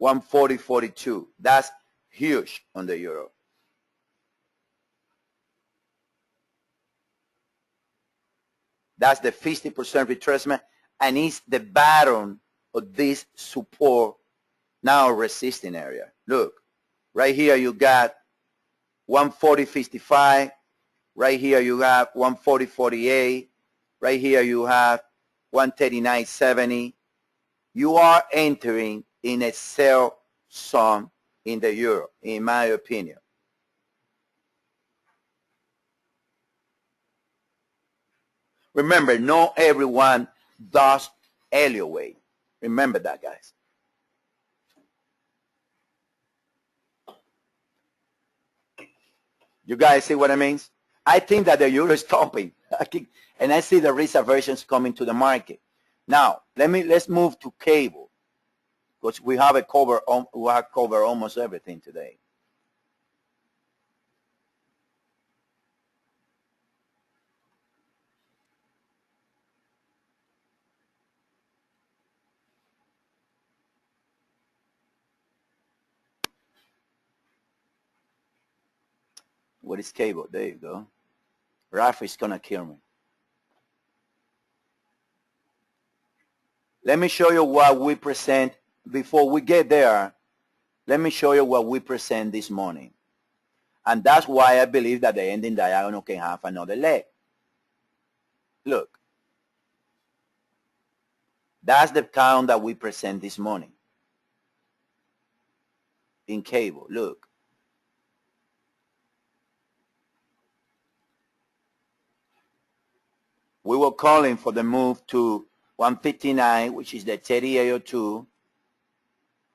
140.42. That's huge on the euro. That's the 50% retracement, and it's the bottom of this support, now resisting area. Look, right here you got 140.55. Right here you have 140.48. Right here you have 139.70. You are entering in a sell zone in the euro, in my opinion. Remember, not everyone does Elliott Wave. Remember that, guys. You guys see what I mean? I think that the euro is stopping, and I see the risk aversions coming to the market. Now, let's move to cable, because we have covered almost everything today. What is cable? There you go. Rafa is gonna kill me. Let me show you what we present. Before we get there, let me show you what we present this morning. And that's why I believe that the ending diagonal can have another leg. Look. That's the count that we present this morning in cable. Look. We were calling for the move to 159, which is the 3802,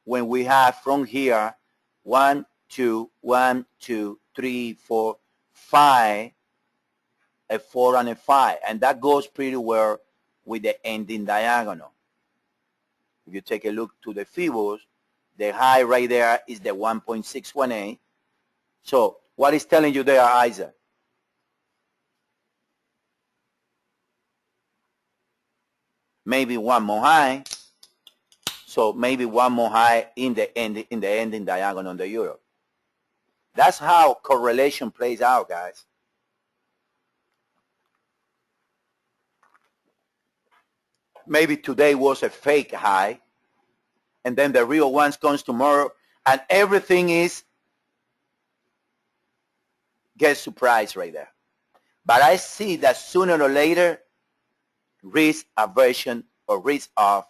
when we have from here 1, 2, 1, 2, 3, 4, 5, a 4 and a 5. And that goes pretty well with the ending diagonal. If you take a look to the Fibos, the high right there is the 1.618. So what is telling you there, Isaac? Maybe one more high. So maybe one more high in the ending diagonal on the euro. That's how correlation plays out, guys. Maybe today was a fake high, and then the real one comes tomorrow, and everything is get surprised right there. But I see that sooner or later, risk aversion or risk off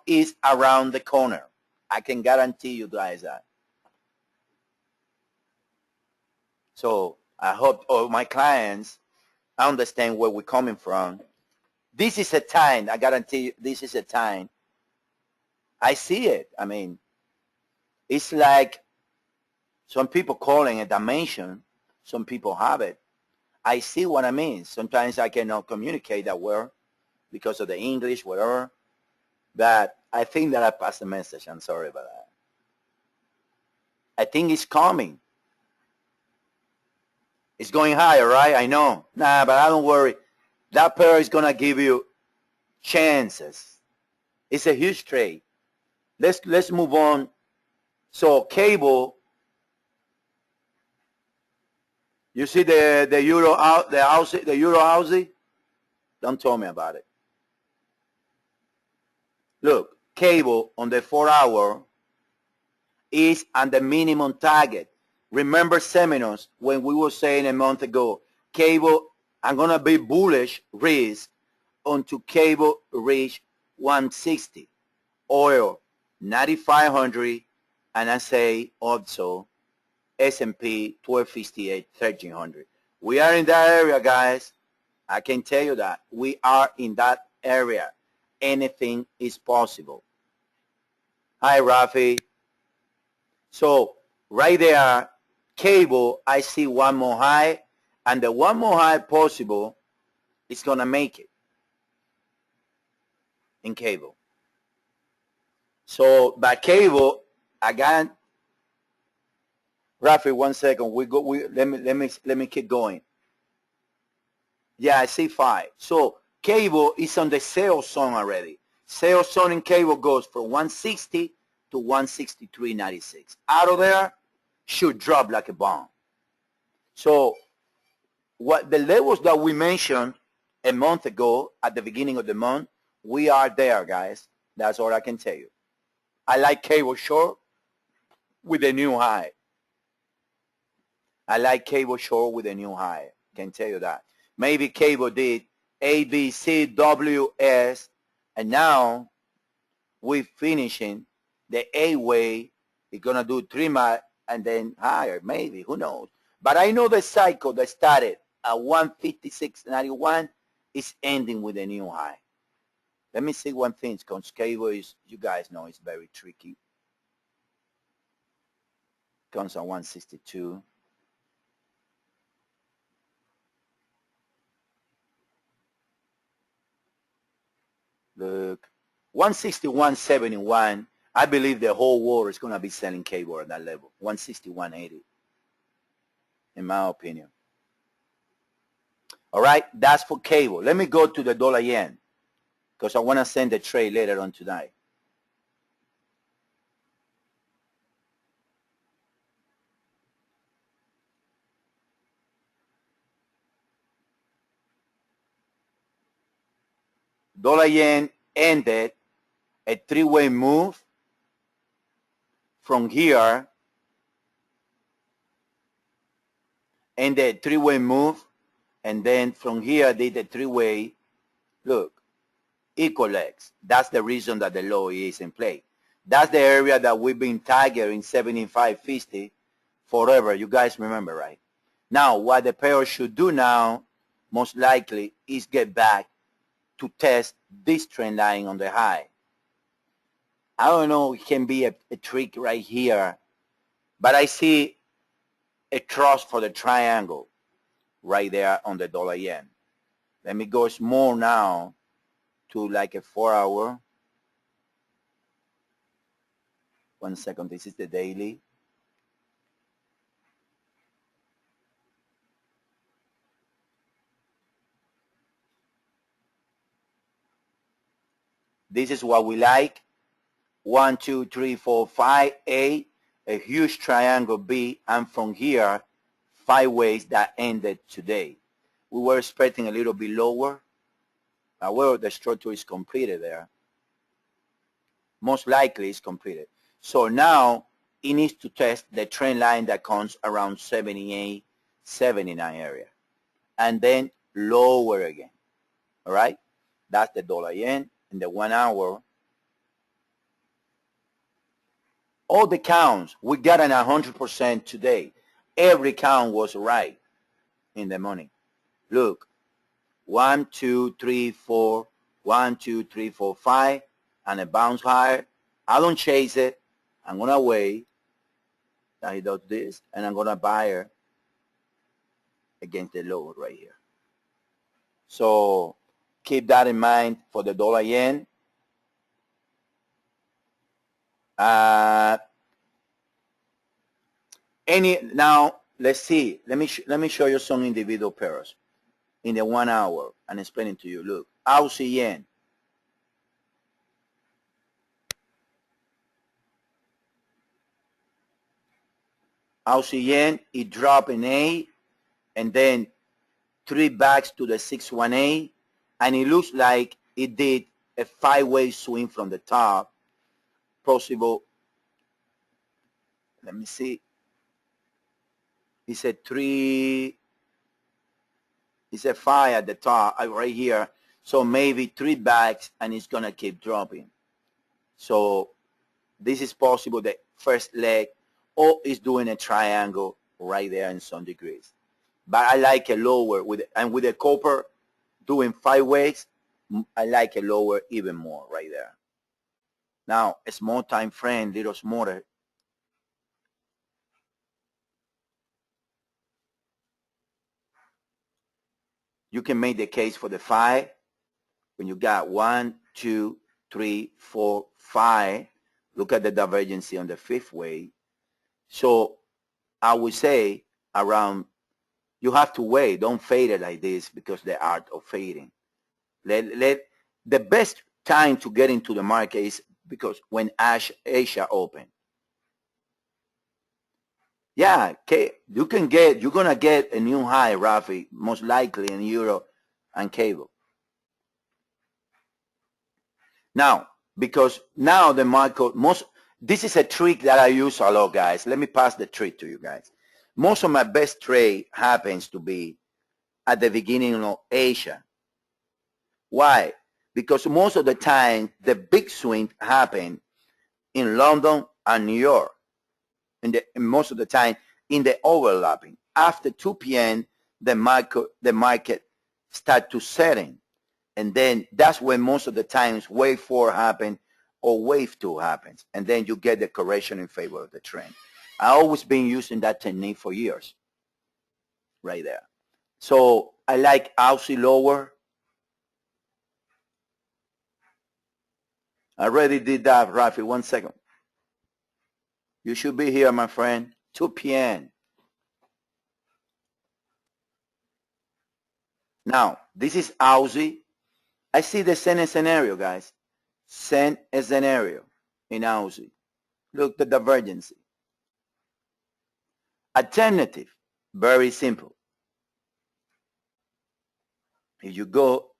is around the corner. I can guarantee you guys that. So I hope all my clients understand where we're coming from. This is a time, I guarantee you, this is a time. I see it. I mean, it's like some people calling a dimension. Some people have it. I see what I mean. Sometimes I cannot communicate that well because of the English, whatever. But I think that I passed the message. I'm sorry about that. I think it's coming. It's going higher, right? I know. Nah, but I don't worry. That pair is going to give you chances. It's a huge trade. Let's move on. So cable, you see the euro out the euro Aussie? Don't tell me about it. Look, cable on the 4-hour is on the minimum target. Remember seminars when we were saying a month ago, cable, I'm going to be bullish risk onto cable reach 160. Oil, 9,500, and I say also S&P 1258, 1,300. We are in that area, guys. I can tell you that. We are in that area. Anything is possible. Hi, Rafi. So right there, cable, I see one more high, and the one more high possible is going to make it in cable. So by cable, again, Rafi, 1 second. Let me keep going. Yeah, I see 5. So cable is on the sell zone already. Sell zone in cable goes from 160 to 163.96. Out of there, should drop like a bomb. So what the levels that we mentioned a month ago at the beginning of the month, we are there, guys. That's all I can tell you. I like cable short with a new high. I like cable short with a new high. Can tell you that. Maybe cable did A, B, C, W, S, and now we're finishing the A way. It's going to do 3 mile and then higher, maybe. Who knows? But I know the cycle that started at 156.91 is ending with a new high. Let me see one thing, because cable is, you guys know, it's very tricky. Comes on 162. Look, 161.71. I believe the whole world is going to be selling cable at that level. 161.80, in my opinion. All right, that's for cable. Let me go to the dollar yen, because I want to send the trade later on tonight. Dollar yen ended a 3-way move from here, ended 3-way move, and then from here did a 3-way. Look, equal legs. That's the reason that the low is in play. That's the area that we've been targeting 75.50 forever. You guys remember, right? Now, what the pair should do now, most likely, is get back to test this trend line on the high. I don't know, it can be a trick right here, but I see a cross for the triangle right there on the dollar yen. Let me go small now to like a 4-hour. 1 second, this is the daily. This is what we like. 1, 2, 3, 4, 5, A, a huge triangle B, and from here, 5 ways that ended today. We were expecting a little bit lower. However, the structure is completed there. Most likely it's completed. So now it needs to test the trend line that comes around 78, 79 area, and then lower again. All right, that's the dollar yen in the 1 hour. All the counts, we got an 100% today. Every count was right in the morning. Look, 1, 2, 3, 4, 1, 2, 3, 4, 5, and it bounce higher. I don't chase it. I'm gonna wait that he does this, and I'm gonna buy her against the low right here. So keep that in mind for the dollar yen. Now let's see. Let me show you some individual pairs in the 1 hour and explain it to you. Look, Aussie yen. Aussie yen, it dropped in A, and then 3 backs to the 618, and it looks like it did a 5-way swing from the top. Possible. Let me see. It's a 3. It's a 5 at the top right here. So maybe 3 backs, and it's gonna keep dropping. So this is possible. The first leg, or is doing a triangle right there in some degrees. But I like a lower with the copper doing 5 ways. I like a lower even more right there. Now a small time frame, little smaller. You can make the case for the 5 when you got 1, 2, 3, 4, 5. Look at the divergence on the 5th way. So I would say around, you have to wait. Don't fade it like this, because the art of fading. The best time to get into the market is because when Asia open. Yeah, you're gonna get a new high, Rafi, most likely in euro and cable. Now, because now the market, this is a trick that I use a lot, guys. Let me pass the trick to you guys. Most of my best trade happens to be at the beginning of Asia. Why? Because most of the time, the big swing happen in London and New York. And most of the time in the overlapping. After 2 p.m., the market start to setting. And then that's when most of the times wave 4 happen or wave 2 happens. And then you get the correction in favor of the trend. I always been using that technique for years. Right there. So I like Aussie lower. I already did that, Rafi. 1 second. You should be here, my friend. 2 p.m. Now, this is Aussie. I see the same scenario, guys. Same scenario in Aussie. Look, the divergence. Alternative, very simple. If you go,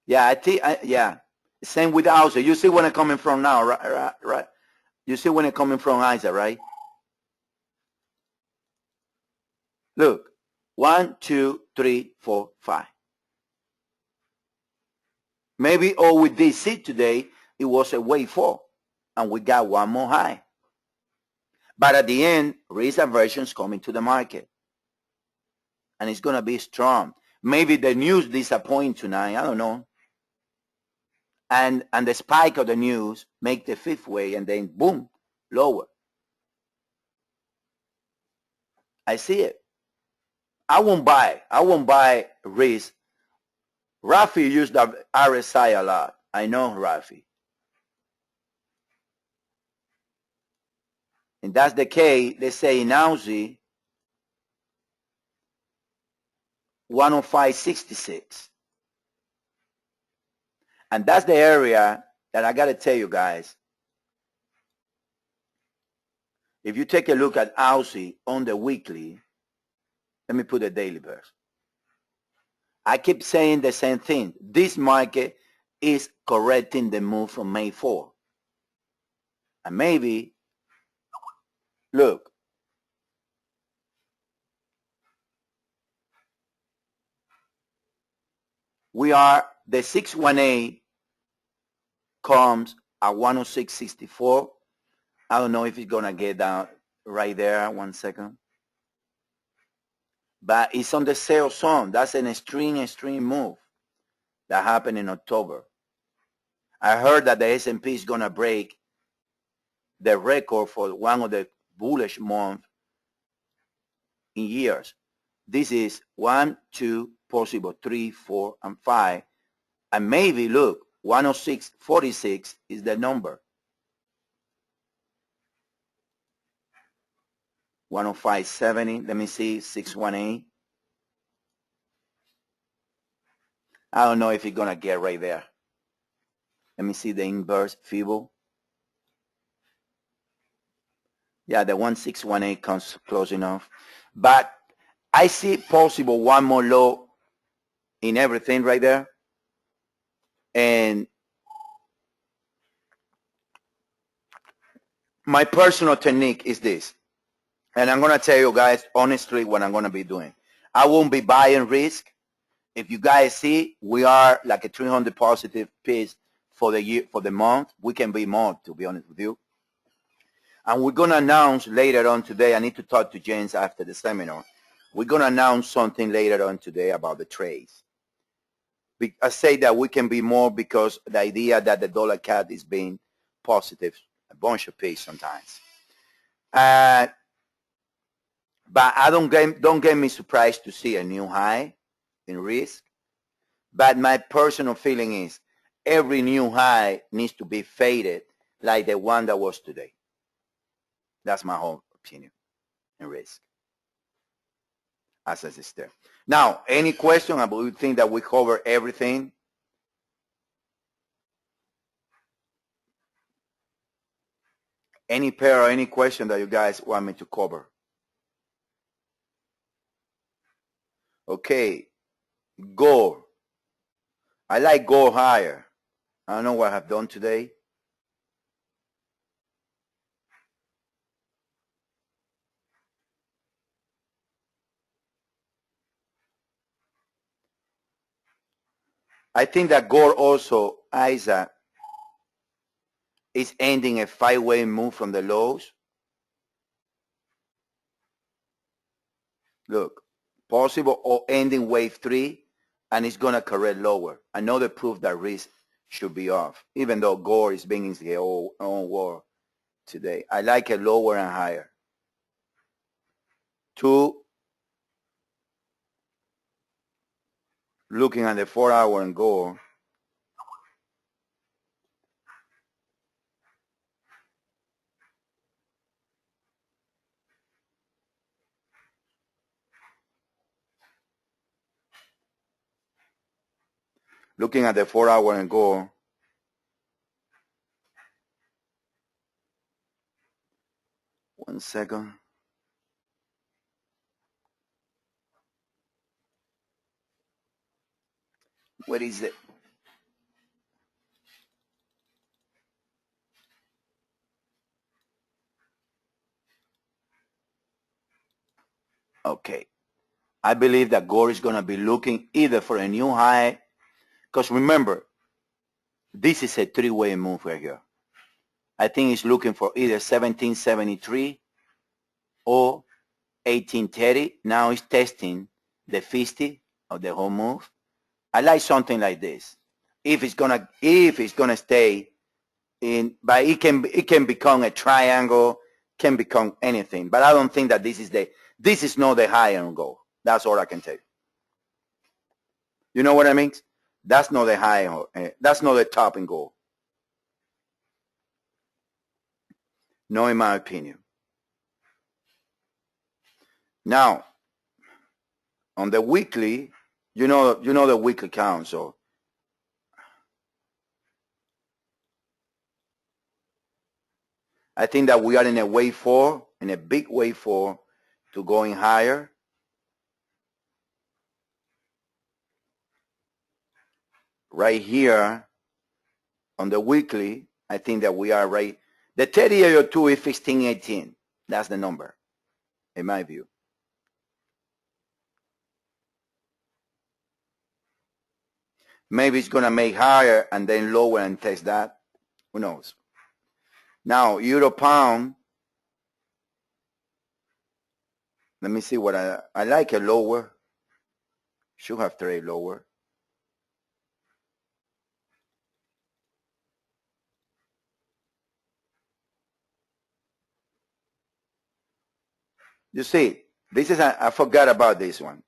yeah, I think, yeah, same with Aussie. You see where I'm coming from now, right? You see where I'm coming from, Isaac, right? Look, 1, 2, 3, 4, 5. Maybe all we did see today, it was a wave 4, and we got one more high. But at the end, risk aversion is coming to the market, and it's going to be strong. Maybe the news disappoint tonight. I don't know. And the spike of the news make the 5th way, and then boom, lower. I see it. I won't buy risk. Rafi used the RSI a lot. I know Rafi. And that's the case. They say in Aussie, 105.66. And that's the area that I got to tell you guys. If you take a look at Aussie on the weekly, let me put the daily first. I keep saying the same thing. This market is correcting the move from May 4. And maybe, look, We are, the 618 comes at 106.64. I don't know if it's going to get down right there. 1 second. But it's on the sell zone. That's an extreme move that happened in October. I heard that the S&P is going to break the record for one of the bullish months in years. This is 1, 2, possible 3, 4, and 5. And maybe, look, 106.46 is the number. 105.70, let me see, 618. I don't know if it's going to get right there. Let me see the inverse Fibo. Yeah, the 1618 comes close enough. But I see possible one more low in everything right there. And my personal technique is this. And I'm going to tell you guys honestly what I'm going to be doing. I won't be buying risk. If you guys see, we are like a 300 positive piece for the year, for the month. We can be more, to be honest with you. And we're going to announce later on today. I need to talk to James after the seminar. We're going to announce something later on today about the trades. I say that we can be more because the idea that the dollar CAD is being positive, a bunch of piece sometimes. But I don't get me surprised to see a new high in risk. But my personal feeling is every new high needs to be faded like the one that was today. That's my whole opinion in risk. As a step. Now, any question? I believe think that we cover everything. Any pair or any question that you guys want me to cover? Okay, gold. I like gold higher. I don't know what I've done today. I think that gold also, Isaac, is ending a 5-way move from the lows. Look, possible or ending wave 3, and it's going to correct lower. Another proof that risk should be off, even though gold is being in the own war today. I like it lower and higher. 2, looking at the 4-hour and gold. Looking at the 4-hour and gold. One second. What is it? Okay. I believe that gold is going to be looking either for a new high, because remember, this is a 3-way move right here. I think it's looking for either 1773 or 1830. Now it's testing the 50 of the whole move. I like something like this. If it's gonna stay in, but it can become a triangle, can become anything. But I don't think that this is not the high on gold. That's all I can tell you. You know what I mean? That's not the high. That's not the top in gold. No, in my opinion. Now, on the weekly, you know the weekly count. So I think that we are in a wave 4, in a big wave 4 to going higher. Right here on the weekly, I think that we are right. The 30-year 2 is 1518. That's the number, in my view. Maybe it's going to make higher and then lower and test that. Who knows? Now, Euro Pound. Let me see what I like a lower. Should have trade lower. You see, this is, I forgot about this one.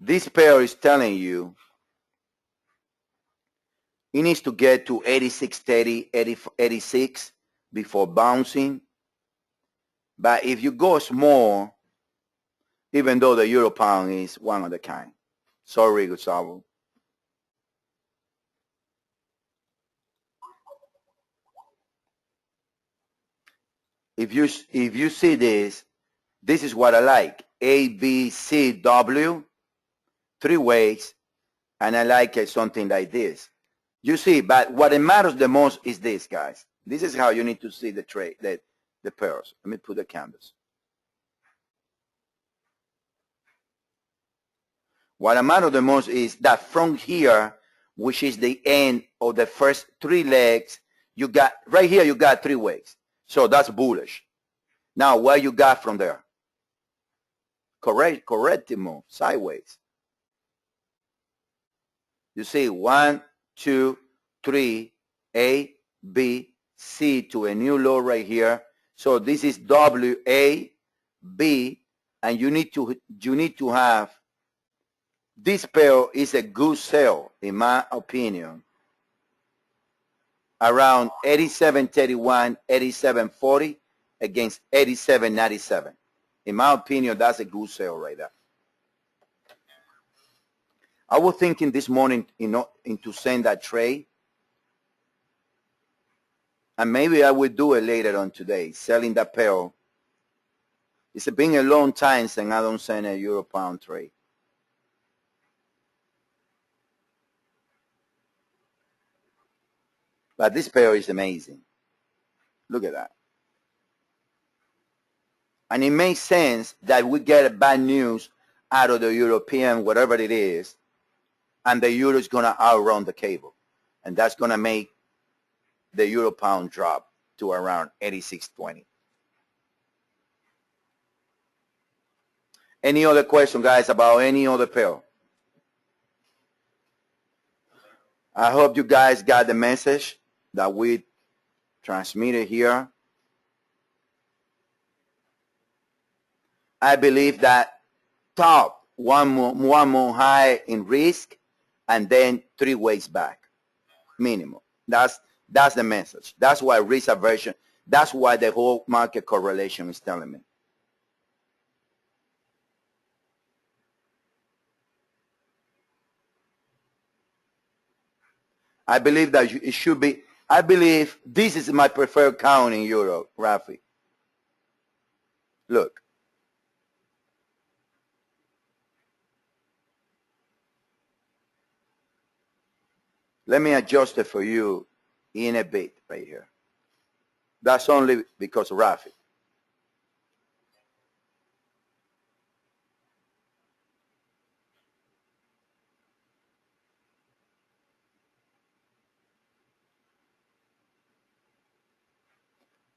This pair is telling you it needs to get to 86.30, 86 before bouncing. But if you go small, even though the Euro Pound is one of the kind. Sorry, Gustavo. If you see this is what I like. A, B, C, W, 3 ways, and I like something like this. You see, but what it matters the most is this, guys. This is how you need to see the trade, the pairs. Let me put the candles. What matters the most is that from here, which is the end of the first 3 legs, you got, right here, you got 3 ways. So that's bullish. Now, what you got from there? Correctimo, sideways. You see 1, 2, 3, A, B, C to a new low right here. So this is W, A, B, and you need to have, this pair is a good sell, in my opinion, around 87.31, 87.40 against 87.97. In my opinion, that's a good sell right there. I was thinking this morning, into send that trade, and maybe I will do it later on today, selling that pair. It's been a long time since I don't send a Euro Pound trade. But this pair is amazing. Look at that. And it makes sense that we get bad news out of the European, whatever it is, and the euro is going to outrun the cable. And that's going to make the Euro Pound drop to around 86.20. Any other question, guys, about any other pair? I hope you guys got the message that we transmitted here. I believe that top one more high in risk and then 3 ways back minimum. That's the message. That's why risk aversion, that's why the whole market correlation is telling me. I believe that it should be, I believe this is my preferred count in Europe, Rafi. Look. Let me adjust it for you in a bit right here. That's only because of Rafi.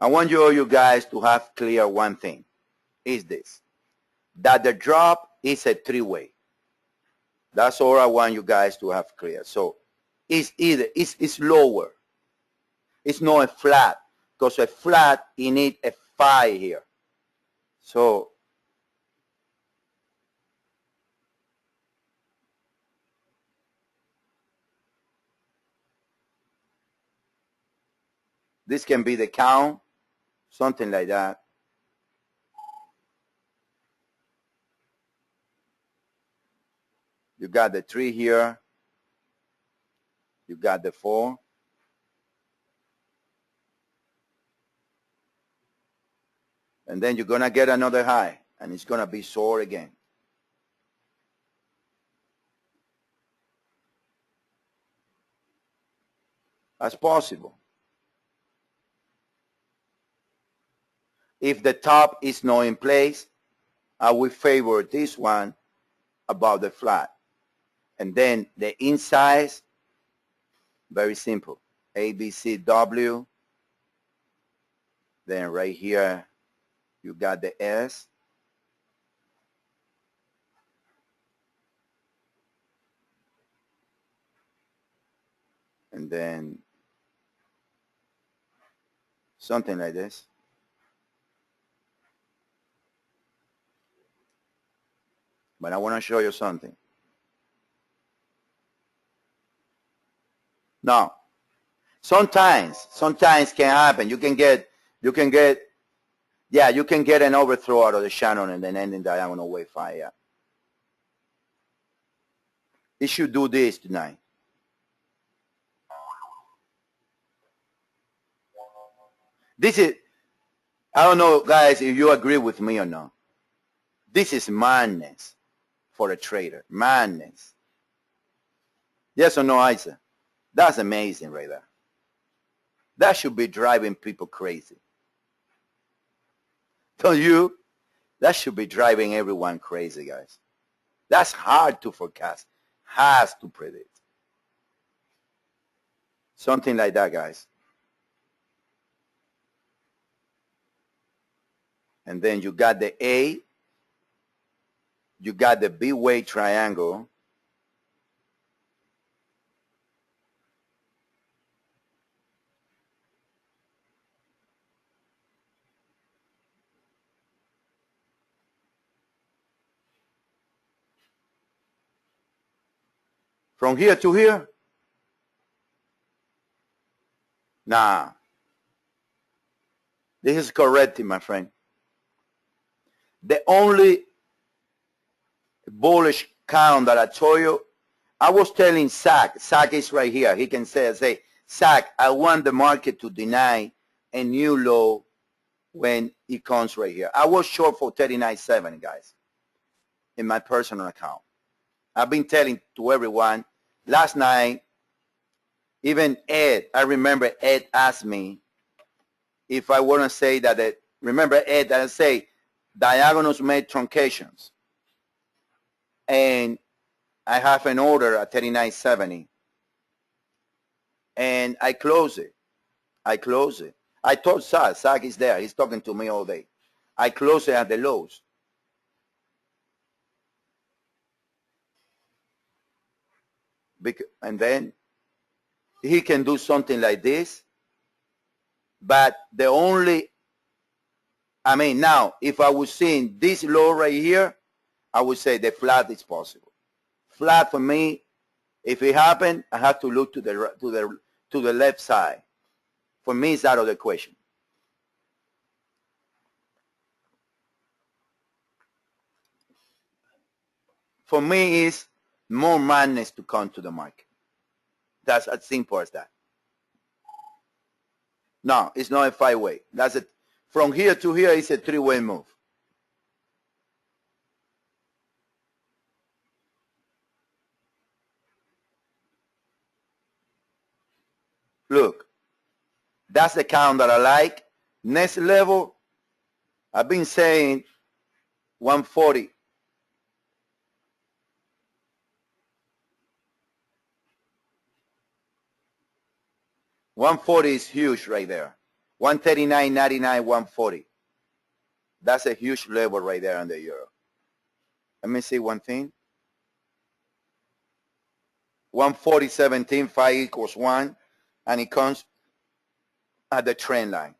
I want you guys to have clear one thing, is this, that the drop is a 3-way. That's all I want you guys to have clear. So it's either, it's lower. It's not a flat, because a flat, you need a 5 here. So this can be the count, something like that. You got the 3 here. You got the 4. And then you're going to get another high, and it's going to be soar again. That's possible. If the top is not in place, I will favor this one above the flat. And then the inside, very simple. A, B, C, W. Then right here, you got the S. And then something like this. But I want to show you something. Now, sometimes can happen. You can get an overthrow out of the channel and then ending diagonal wave fire. Yeah. It should do this tonight. This is, I don't know, guys, if you agree with me or not. This is madness for a trader. Madness. Yes or no, Isa? That's amazing right there. That should be driving people crazy. Don't you? That should be driving everyone crazy, guys. That's hard to forecast. Has to predict. Something like that, guys. And then you got the A. You got the B-way triangle. From here to here? Nah. This is correct, my friend. The only bullish count that I told you, I was telling Zach is right here. He can say, Zach, I want the market to deny a new low when it comes right here. I was short for 39.7, guys, in my personal account. I've been telling to everyone. Last night, even Ed, I remember Ed asked me if I want to say that, remember Ed, that I say diagonals made truncations. And I have an order at 39.70. And I close it. I told Zach is there. He's talking to me all day. I close it at the lows. And then he can do something like this. But the only, now, if I was seeing this low right here, I would say the flat is possible. Flat for me, if it happened, I have to look to the left side. For me, it's out of the question. For me, it's more madness to come to the market. That's as simple as that. No, it's not a 5-way. That's it. From here to here, it's a 3-way move. Look, that's the count that I like. Next level, I've been saying 140. $140 is huge right there. 139.99, 140. That's a huge level right there on the euro. Let me see one thing. 140.17, 5 equals 1, and it comes at the trend line.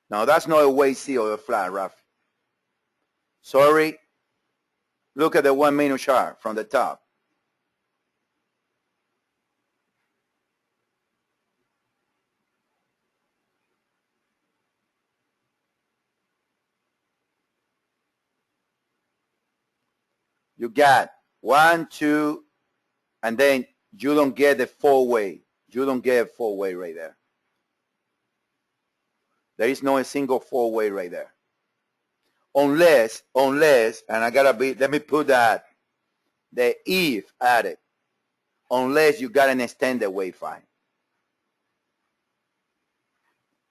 Now that's not a way C or a flat, Raf. Sorry. Look at the 1 minute chart from the top. You got 1, 2, and then you don't get the 4-way. You don't get a 4-way right there. There is no a single 4-way right there. Unless, and I gotta be, let me put that, the if added, unless you got an extended wayfind.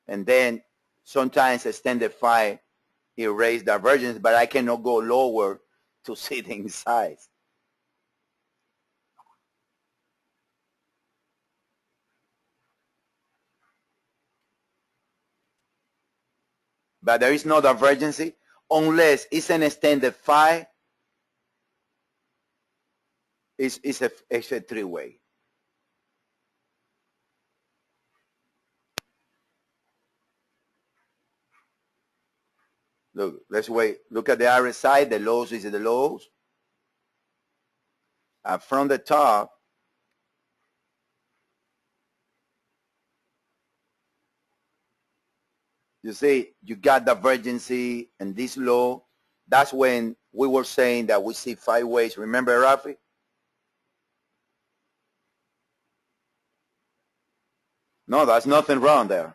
And then sometimes extended phi erase divergence, but I cannot go lower to see the inside. But there is no divergence unless it's an extended phi. It's a three-way. Look, let's wait. Look at the RSI. The lows is the lows. From the top, you see, you got divergence and this low. That's when we were saying that we see 5 ways. Remember, Rafi? No, there's nothing wrong there.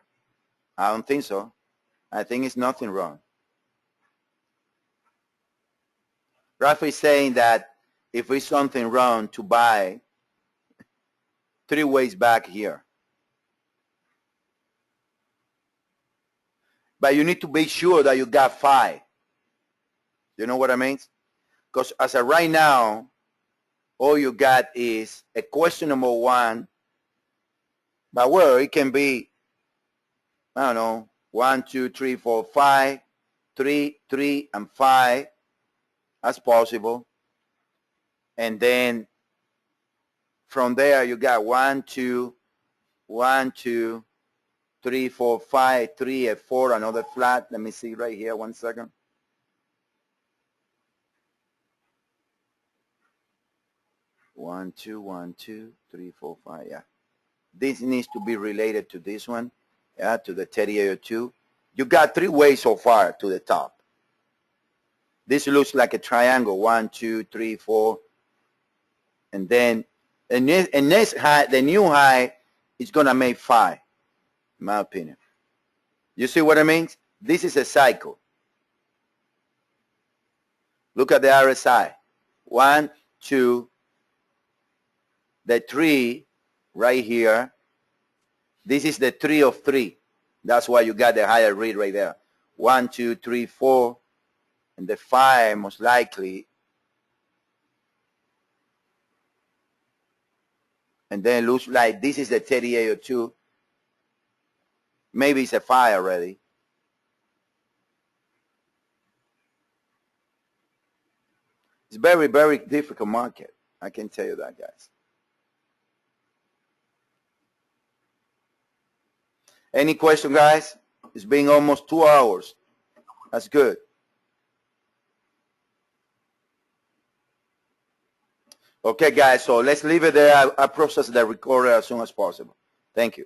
I don't think so. I think it's nothing wrong. Rafi is saying that if it's something wrong to buy 3 ways back here. But you need to be sure that you got 5. You know what I mean? Because as of right now, all you got is a question number 1. But well, it can be, I don't know, 1, 2, 3, 4, 5, 3, 3, and 5. That's possible. And then from there, you got 1, 2, 1, 2, 3, 4, 5, 3, and 4, another flat. Let me see right here, 1 second. One, two, 3, 4, 5, yeah. This needs to be related to this one, yeah, to the 3802. You got 3 ways so far to the top. This looks like a triangle, 1, 2, 3, 4. And then the next high, the new high is going to make 5, in my opinion. You see what I mean? This is a cycle. Look at the RSI. 1, 2, the 3 right here. This is the 3 of 3. That's why you got the higher read right there. 1, 2, 3, 4. And the 5 most likely. And then it looks like this is the 3802. Maybe it's a 5 already. It's very, very difficult market. I can tell you that, guys. Any question, guys? It's been almost 2 hours. That's good. Okay, guys, so let's leave it there. I'll process the recorder as soon as possible. Thank you.